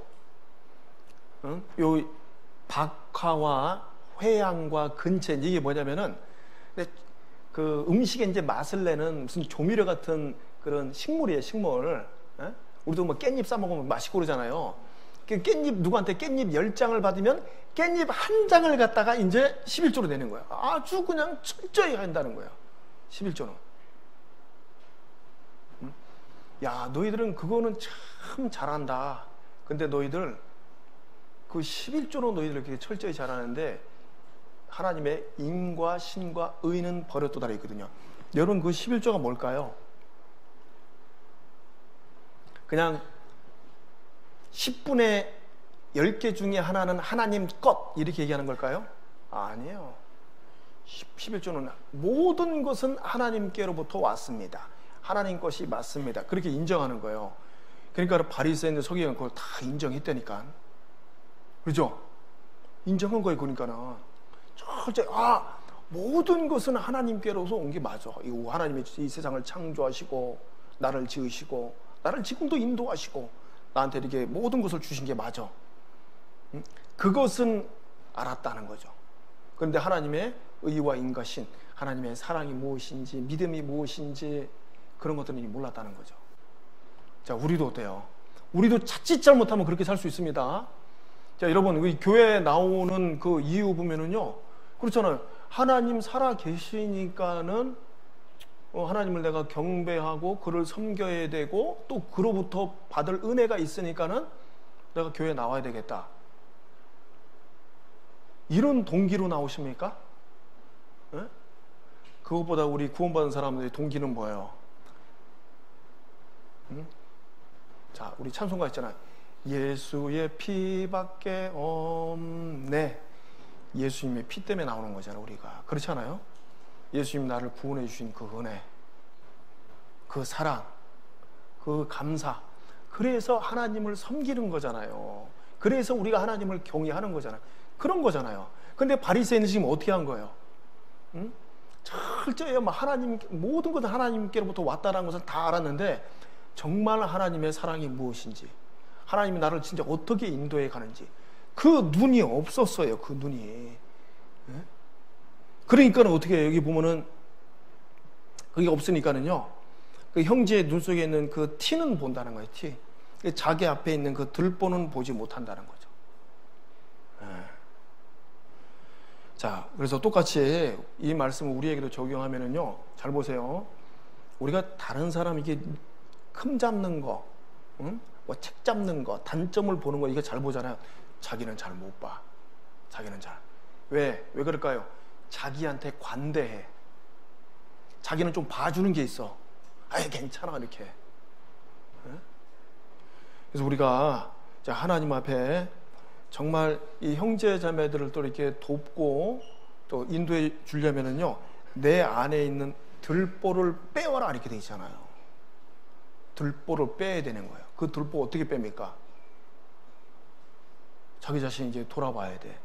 요 박화와 회양과 근체, 이게 뭐냐면은 근데 그 음식에 이제 맛을 내는 무슨 조미료 같은 그런 식물이에요, 식물. 예? 우리도 뭐 깻잎 싸 먹으면 맛있고 그러잖아요. 깻잎, 누구한테 깻잎 10장을 받으면 깻잎 한 장을 갖다가 이제 11조로 내는 거예요. 아주 그냥 철저히 한다는 거예요. 11조는. 야, 너희들은 그거는 참 잘한다. 근데 너희들 그 11조로 너희들 이렇게 철저히 잘하는데 하나님의 인과 신과 의는 버렸도다 있거든요. 여러분 그 11조가 뭘까요? 그냥 10분의 10개 중에 하나는 하나님 것 이렇게 얘기하는 걸까요? 아니에요. 11조는 모든 것은 하나님께로부터 왔습니다. 하나님 것이 맞습니다. 그렇게 인정하는 거예요. 그러니까 바리새인들 서기관 그걸 다 인정했다니까. 그렇죠? 인정한 거예요. 그러니까는 철저히 모든 것은 하나님께로서 온 게 맞아. 하나님이 이 세상을 창조하시고 나를 지으시고 나를 지금도 인도하시고 나한테 이렇게 모든 것을 주신 게 맞아. 그것은 알았다는 거죠. 그런데 하나님의 의와 인과신, 하나님의 사랑이 무엇인지, 믿음이 무엇인지 그런 것들은 몰랐다는 거죠. 자, 우리도 어때요? 우리도 자칫 잘못하면 그렇게 살 수 있습니다. 자, 여러분, 우리 교회에 나오는 그 이유 보면은요, 그렇잖아요. 하나님 살아 계시니까는 하나님을 내가 경배하고 그를 섬겨야 되고 또 그로부터 받을 은혜가 있으니까는 내가 교회에 나와야 되겠다. 이런 동기로 나오십니까? 네? 그것보다 우리 구원받은 사람들의 동기는 뭐예요? 자, 우리 찬송가 있잖아요. 예수의 피밖에 없네. 예수님의 피 때문에 나오는 거잖아요, 우리가. 그렇지 않아요? 예수님 나를 구원해 주신 그 은혜, 그 사랑, 그 감사. 그래서 하나님을 섬기는 거잖아요. 그래서 우리가 하나님을 경외하는 거잖아요. 그런 거잖아요. 근데 바리새인은 지금 어떻게 한 거예요? 철저히 하나님, 모든 것은 하나님께로부터 왔다는 것은 다 알았는데 정말 하나님의 사랑이 무엇인지, 하나님이 나를 진짜 어떻게 인도해 가는지 그 눈이 없었어요. 그 눈이. 그러니까 어떻게 여기 보면은 그게 없으니까는요, 그 형제의 눈 속에 있는 그 티는 본다는 거예요. 티. 자기 앞에 있는 그 들보는 보지 못한다는 거죠. 자, 그래서 똑같이 이 말씀을 우리에게도 적용하면은요, 잘 보세요. 우리가 다른 사람에게 흠 잡는 거, 뭐 책 잡는 거, 단점을 보는 거, 이거 잘 보잖아요. 자기는 잘 못 봐. 자기는 잘. 왜 그럴까요? 자기한테 관대해. 자기는 좀 봐주는 게 있어. 아이, 괜찮아, 이렇게. 그래서 우리가 하나님 앞에 정말 이 형제 자매들을 또 이렇게 돕고 또 인도해 주려면은요, 내 안에 있는 들보를 빼와라 이렇게 돼 있잖아요. 들보를 빼야 되는 거예요. 그 들보 어떻게 뺍니까? 자기 자신이 이제 돌아봐야 돼.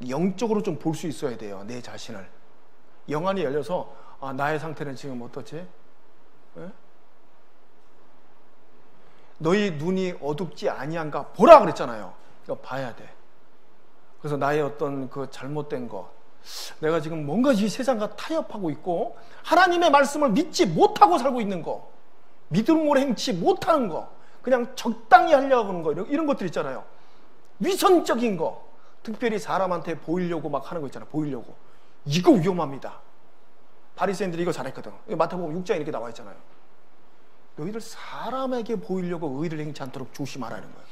영적으로 좀 볼 수 있어야 돼요. 내 자신을. 영안이 열려서 나의 상태는 지금 어떻지? 에? 너희 눈이 어둡지 아니한가 보라 그랬잖아요. 이거 봐야 돼. 그래서 나의 어떤 그 잘못된 것, 내가 지금 뭔가 이 세상과 타협하고 있고 하나님의 말씀을 믿지 못하고 살고 있는 거, 믿음으로 행치 못하는 거, 그냥 적당히 하려고 하는 거, 이런 것들 있잖아요. 위선적인 거, 특별히 사람한테 보이려고 막 하는 거 있잖아요. 보이려고. 이거 위험합니다. 바리새인들이 이거 잘했거든. 마태복음 6장에 이렇게 나와 있잖아요. 너희들 사람에게 보이려고 의를 행치 않도록 조심하라는 거예요.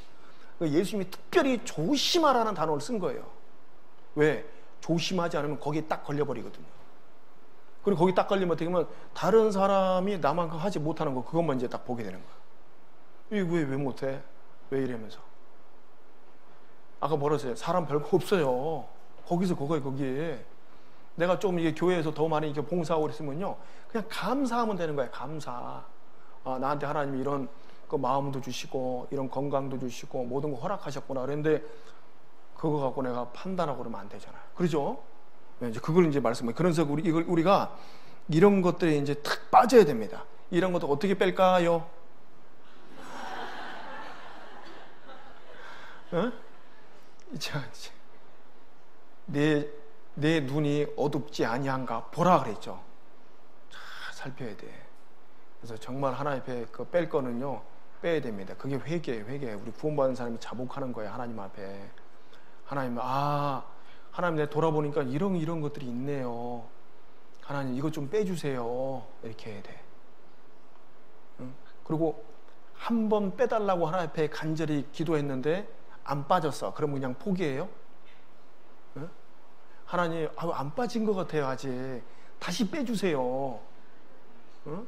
예수님이 특별히 조심하라는 단어를 쓴 거예요. 왜? 조심하지 않으면 거기에 딱 걸려버리거든요. 그리고 거기 딱 걸리면 어떻게 보면 다른 사람이 나만큼 하지 못하는 거, 그것만 이제 딱 보게 되는 거예요. 이거 왜 못해? 왜 이러면서. 아까 뭐라 했어요? 사람 별거 없어요. 거기서 거기에. 내가 좀 이게 교회에서 더 많이 이렇게 봉사하고 그랬으면요, 그냥 감사하면 되는 거예요. 감사. 나한테 하나님이 이런 그 마음도 주시고 이런 건강도 주시고 모든 거 허락하셨구나. 그런데 그거 갖고 내가 판단하고 그러면 안 되잖아요. 그렇죠? 이제 그걸 이제 말씀해요. 그래서 우리가 이런 것들에 이제 탁 빠져야 됩니다. 이런 것도 어떻게 뺄까요? 내 내 눈이 어둡지 아니한가 보라 그랬죠. 잘 살펴야 돼. 그래서 정말 하나님 앞에 그 뺄 거는요 빼야 됩니다. 그게 회개예요. 회개. 우리 구원받은 사람이 자복하는 거예요. 하나님 앞에. 하나님, 하나님 내가 돌아보니까 이런 것들이 있네요. 하나님 이것 좀 빼주세요. 이렇게 해야 돼. 응? 그리고 한 번 빼달라고 하나님 앞에 간절히 기도했는데 안 빠졌어. 그럼 그냥 포기해요? 응? 하나님 안 빠진 것 같아요. 아직 다시 빼주세요. 응?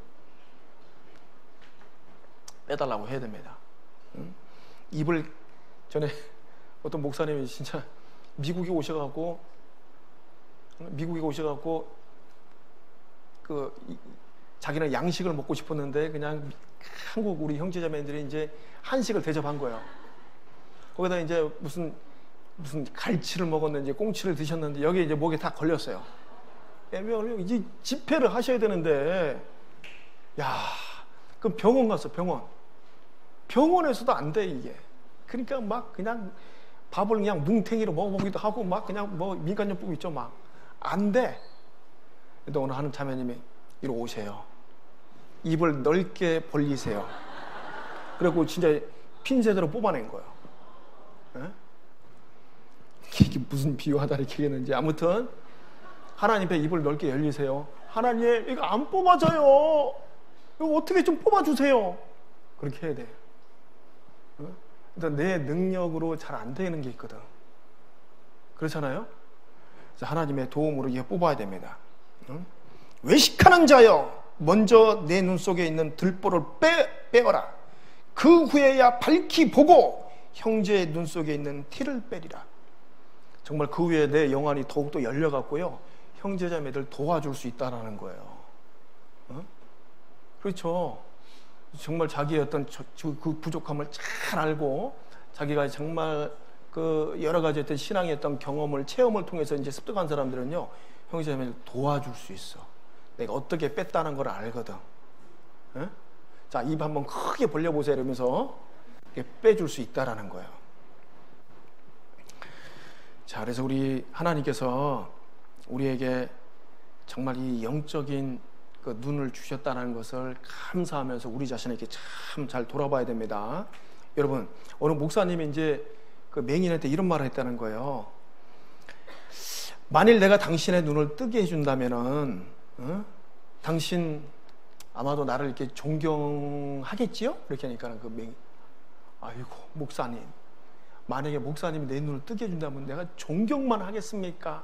빼달라고 해야 됩니다. 응? 입을 전에 어떤 목사님이 진짜 미국에 오셔갖고 자기는 양식을 먹고 싶었는데 그냥 한국 우리 형제자매들이 이제 한식을 대접한 거예요. 거기다 이제 무슨 갈치를 먹었는지 꽁치를 드셨는데 여기 이제 목에 다 걸렸어요. 이제 집회를 하셔야 되는데, 그럼 병원 갔어. 병원에서도 안 돼 이게. 그러니까 막 그냥 밥을 그냥 뭉탱이로 먹어보기도 하고 막 그냥 뭐 민간요법 있죠 막 안 돼. 근데 오늘 하는 자매님이 이리 오세요. 입을 넓게 벌리세요. 그리고 진짜 핀셋으로 뽑아낸 거예요. 에? 이게 무슨 비유하다 이렇게 했는지 아무튼 하나님 앞에 입을 넓게 열리세요. 하나님 이거 안 뽑아져요. 이거 어떻게 좀 뽑아주세요. 그렇게 해야 돼. 그러니까 내 능력으로 잘 안 되는 게 있거든. 그렇잖아요? 그래서 하나님의 도움으로 이게 뽑아야 됩니다. 외식하는 자여 먼저 내 눈 속에 있는 들보를 빼어라. 그 후에야 밝히 보고 형제의 눈 속에 있는 티를 빼리라. 정말 그 후에 내 영안이 더욱더 열려갖고요 형제자매들 도와줄 수 있다라는 거예요. 그렇죠. 정말 자기의 어떤 그 부족함을 잘 알고 자기가 정말 그 여러 가지 어떤 신앙의 어떤 경험을 체험을 통해서 이제 습득한 사람들은요 형제자매를 도와줄 수 있어. 내가 어떻게 뺐다는 걸 알거든. 에? 자, 입 한번 크게 벌려보세요 이러면서 빼줄 수 있다라는 거예요. 자, 그래서 우리 하나님께서 우리에게 정말 이 영적인 그 눈을 주셨다는 것을 감사하면서 우리 자신에게 참 잘 돌아봐야 됩니다. 여러분, 어느 목사님이 이제 그 맹인한테 이런 말을 했다는 거예요. 만일 내가 당신의 눈을 뜨게 해준다면은, 당신 아마도 나를 이렇게 존경하겠지요? 이렇게 하니까 그 맹인, 아이고 목사님, 만약에 목사님이 내 눈을 뜨게 해준다면 내가 존경만 하겠습니까?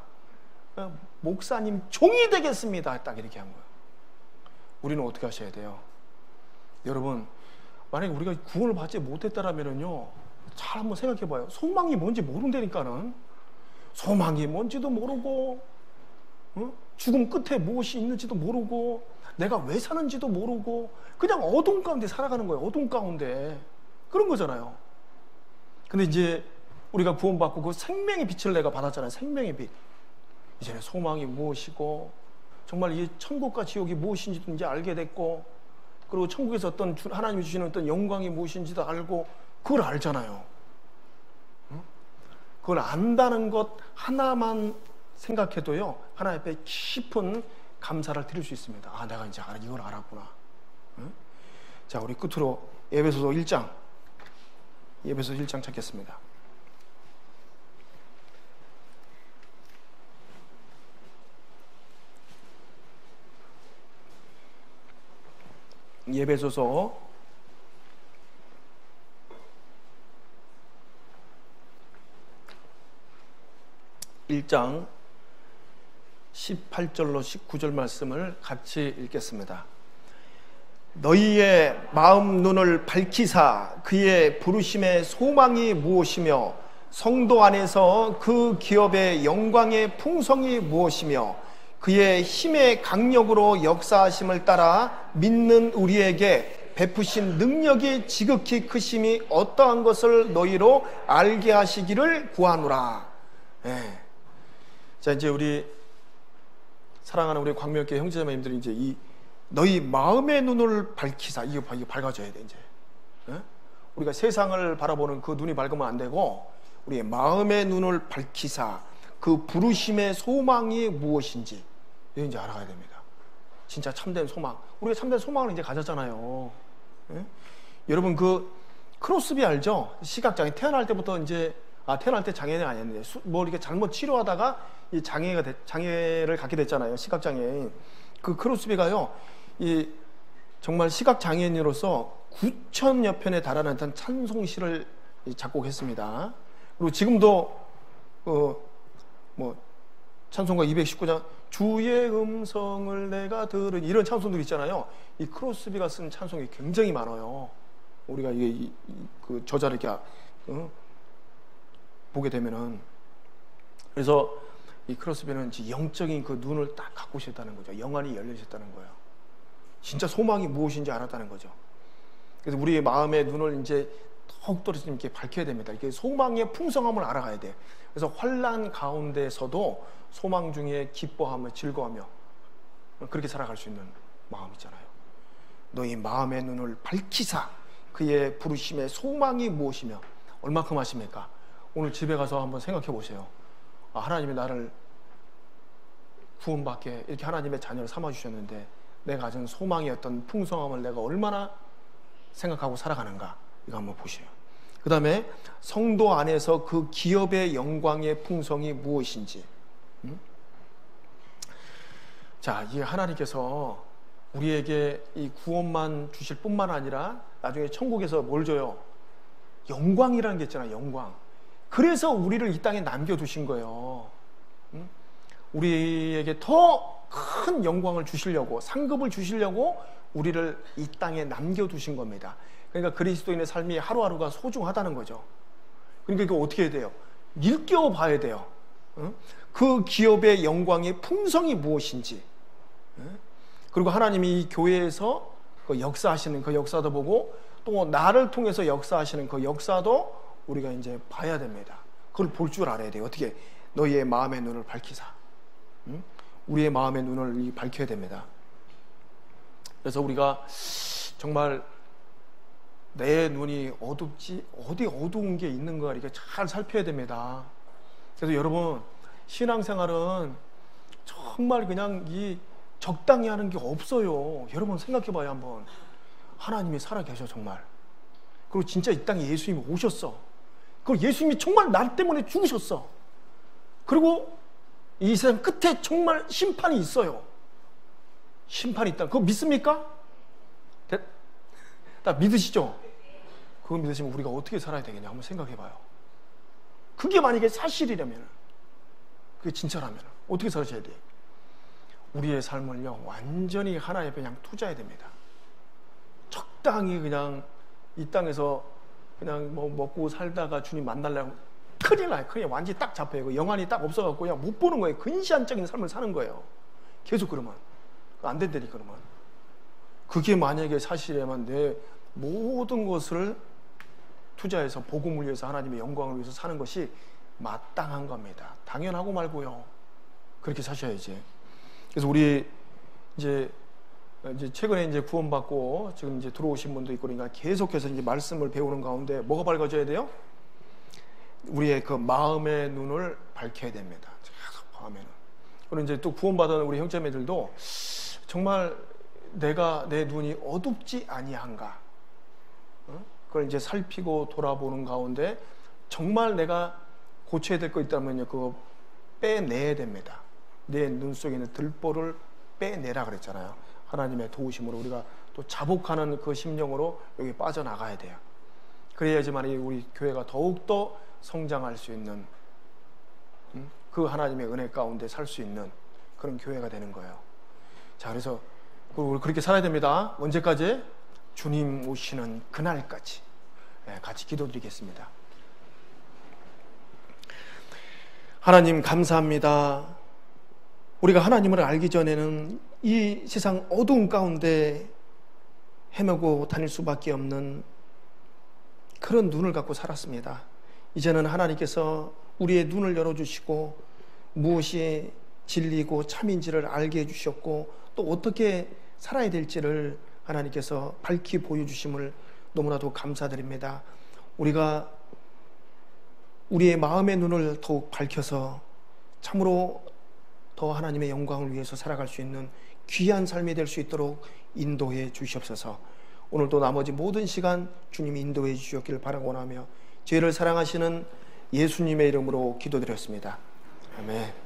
목사님 종이 되겠습니다. 딱 이렇게 한 거예요. 우리는 어떻게 하셔야 돼요? 여러분, 만약에 우리가 구원을 받지 못했다라면요, 잘 한번 생각해 봐요. 소망이 뭔지 모른다니까는. 소망이 뭔지도 모르고, 죽음 끝에 무엇이 있는지도 모르고, 내가 왜 사는지도 모르고, 그냥 어둠 가운데 살아가는 거예요. 어둠 가운데. 그런 거잖아요. 근데 이제 우리가 구원받고 그 생명의 빛을 내가 받았잖아요. 생명의 빛. 이제는 소망이 무엇이고, 정말 이 천국과 지옥이 무엇인지도 이제 알게 됐고, 그리고 천국에서 어떤 하나님이 주시는 어떤 영광이 무엇인지도 알고, 그걸 알잖아요. 그걸 안다는 것 하나만 생각해도요, 하나님 앞에 깊은 감사를 드릴 수 있습니다. 아, 내가 이제 이걸 알았구나. 자, 우리 끝으로 에베소서 1장 찾겠습니다. 에베소서 1장 18절로 19절 말씀을 같이 읽겠습니다. 너희의 마음 눈을 밝히사 그의 부르심의 소망이 무엇이며 성도 안에서 그 기업의 영광의 풍성이 무엇이며 그의 힘의 강력으로 역사하심을 따라 믿는 우리에게 베푸신 능력이 지극히 크심이 어떠한 것을 너희로 알게 하시기를 구하노라. 네. 자, 이제 우리 사랑하는 우리 광명교회 형제자매님들이 이제 이 너희 마음의 눈을 밝히사, 이거 밝아져야 돼 이제. 네? 우리가 세상을 바라보는 그 눈이 밝으면 안 되고 우리의 마음의 눈을 밝히사 그 부르심의 소망이 무엇인지 이제 알아가야 됩니다. 진짜 참된 소망. 우리가 참된 소망을 이제 가졌잖아요. 예? 여러분 그 크로스비 알죠? 시각장애 태어날 때부터 이제 태어날 때 장애는 아니었는데 뭐 이렇게 잘못 치료하다가 이 장애를 갖게 됐잖아요. 시각장애인. 그 크로스비가요. 이 정말 시각장애인으로서 9,000여 편에 달하는 찬송시를 작곡했습니다. 그리고 지금도 뭐 찬송가 219장 주의 음성을 내가 들은 이런 찬송들 있잖아요. 이 크로스비가 쓴 찬송이 굉장히 많아요. 우리가 이게 그 저자를 이렇게 보게 되면은, 그래서 이 크로스비는 영적인 그 눈을 딱 갖고 있었다는 거죠. 영안이 열려 있었다는 거예요. 진짜 소망이 무엇인지 알았다는 거죠. 그래서 우리의 마음의 눈을 이제 더욱더 이렇게 밝혀야 됩니다. 이렇게 소망의 풍성함을 알아가야 돼. 그래서 환난 가운데서도 소망 중에 기뻐하며 즐거워하며 그렇게 살아갈 수 있는 마음 있잖아요. 너희 마음의 눈을 밝히사 그의 부르심의 소망이 무엇이며 얼마큼 하십니까? 오늘 집에 가서 한번 생각해 보세요. 하나님이 나를 구원받게 이렇게 하나님의 자녀를 삼아주셨는데 내가 가진 소망이었던 풍성함을 내가 얼마나 생각하고 살아가는가, 이거 한번 보세요. 그 다음에 성도 안에서 그 기업의 영광의 풍성이 무엇인지. 자, 이 하나님께서 우리에게 이 구원만 주실 뿐만 아니라 나중에 천국에서 뭘 줘요? 영광이라는 게 있잖아요. 영광. 그래서 우리를 이 땅에 남겨두신 거예요. 우리에게 더 큰 영광을 주시려고, 상급을 주시려고 우리를 이 땅에 남겨두신 겁니다. 그러니까 그리스도인의 삶이 하루하루가 소중하다는 거죠. 그러니까 이거 어떻게 해야 돼요? 일깨워봐야 돼요. 그 기업의 영광의 풍성이 무엇인지. 그리고 하나님이 이 교회에서 그 역사하시는 그 역사도 보고 또 나를 통해서 역사하시는 그 역사도 우리가 이제 봐야 됩니다. 그걸 볼 줄 알아야 돼요. 어떻게? 너희의 마음의 눈을 밝히사. 우리의 마음의 눈을 밝혀야 됩니다. 그래서 우리가 정말 내 눈이 어둡지, 어디 어두운 게 있는가 이렇게 잘 살펴야 됩니다. 그래서 여러분, 신앙생활은 정말 그냥 이 적당히 하는 게 없어요. 여러분 생각해봐요 한번. 하나님이 살아계셔 정말. 그리고 진짜 이 땅에 예수님이 오셨어. 그리고 예수님이 정말 나 때문에 죽으셨어. 그리고 이 세상 끝에 정말 심판이 있어요. 심판이 있다. 그거 믿습니까? 다 믿으시죠? 그거 믿으시면 우리가 어떻게 살아야 되겠냐 한번 생각해봐요. 그게 만약에 사실이라면, 그게 진짜라면 어떻게 살아야 돼? 우리의 삶을요 완전히 하나님 앞에 그냥 투자해야 됩니다. 적당히 그냥 이 땅에서 그냥 뭐 먹고 살다가 주님 만나려고 큰일 나요. 큰일 완전히 딱 잡혀요. 영안이 딱 없어갖고 그냥 못 보는 거예요. 근시안적인 삶을 사는 거예요. 계속 그러면 안 된다니까. 그러면 그게 만약에 사실이라면 내 모든 것을 투자해서 복음을 위해서 하나님의 영광을 위해서 사는 것이 마땅한 겁니다. 당연하고 말고요. 그렇게 사셔야지. 그래서 우리 이제 최근에 이제 구원받고 지금 이제 들어오신 분도 있고 그러니까 계속해서 이제 말씀을 배우는 가운데 뭐가 밝아져야 돼요? 우리의 그 마음의 눈을 밝혀야 됩니다. 계속 마음에는. 그리고 이제 또 구원받은 우리 형제매들도 정말 내가 내 눈이 어둡지 아니한가? 그걸 이제 살피고 돌아보는 가운데 정말 내가 고쳐야 될 거 있다면요, 그거 빼내야 됩니다. 내 눈 속에 있는 들보를 빼내라 그랬잖아요. 하나님의 도우심으로 우리가 또 자복하는 그 심령으로 여기 빠져나가야 돼요. 그래야지만 우리 교회가 더욱더 성장할 수 있는 그 하나님의 은혜 가운데 살 수 있는 그런 교회가 되는 거예요. 자, 그래서 우리 그렇게 살아야 됩니다. 언제까지? 주님 오시는 그날까지. 같이 기도드리겠습니다. 하나님 감사합니다. 우리가 하나님을 알기 전에는 이 세상 어두운 가운데 헤매고 다닐 수밖에 없는 그런 눈을 갖고 살았습니다. 이제는 하나님께서 우리의 눈을 열어주시고 무엇이 진리고 참인지를 알게 해주셨고 또 어떻게 살아야 될지를 하나님께서 밝히 보여주심을 너무나도 감사드립니다. 우리가 우리의 마음의 눈을 더욱 밝혀서 참으로 더 하나님의 영광을 위해서 살아갈 수 있는 귀한 삶이 될 수 있도록 인도해 주시옵소서. 오늘도 나머지 모든 시간 주님이 인도해 주셨기를 바라고 원하며, 죄를 사랑하시는 예수님의 이름으로 기도드렸습니다. 아멘.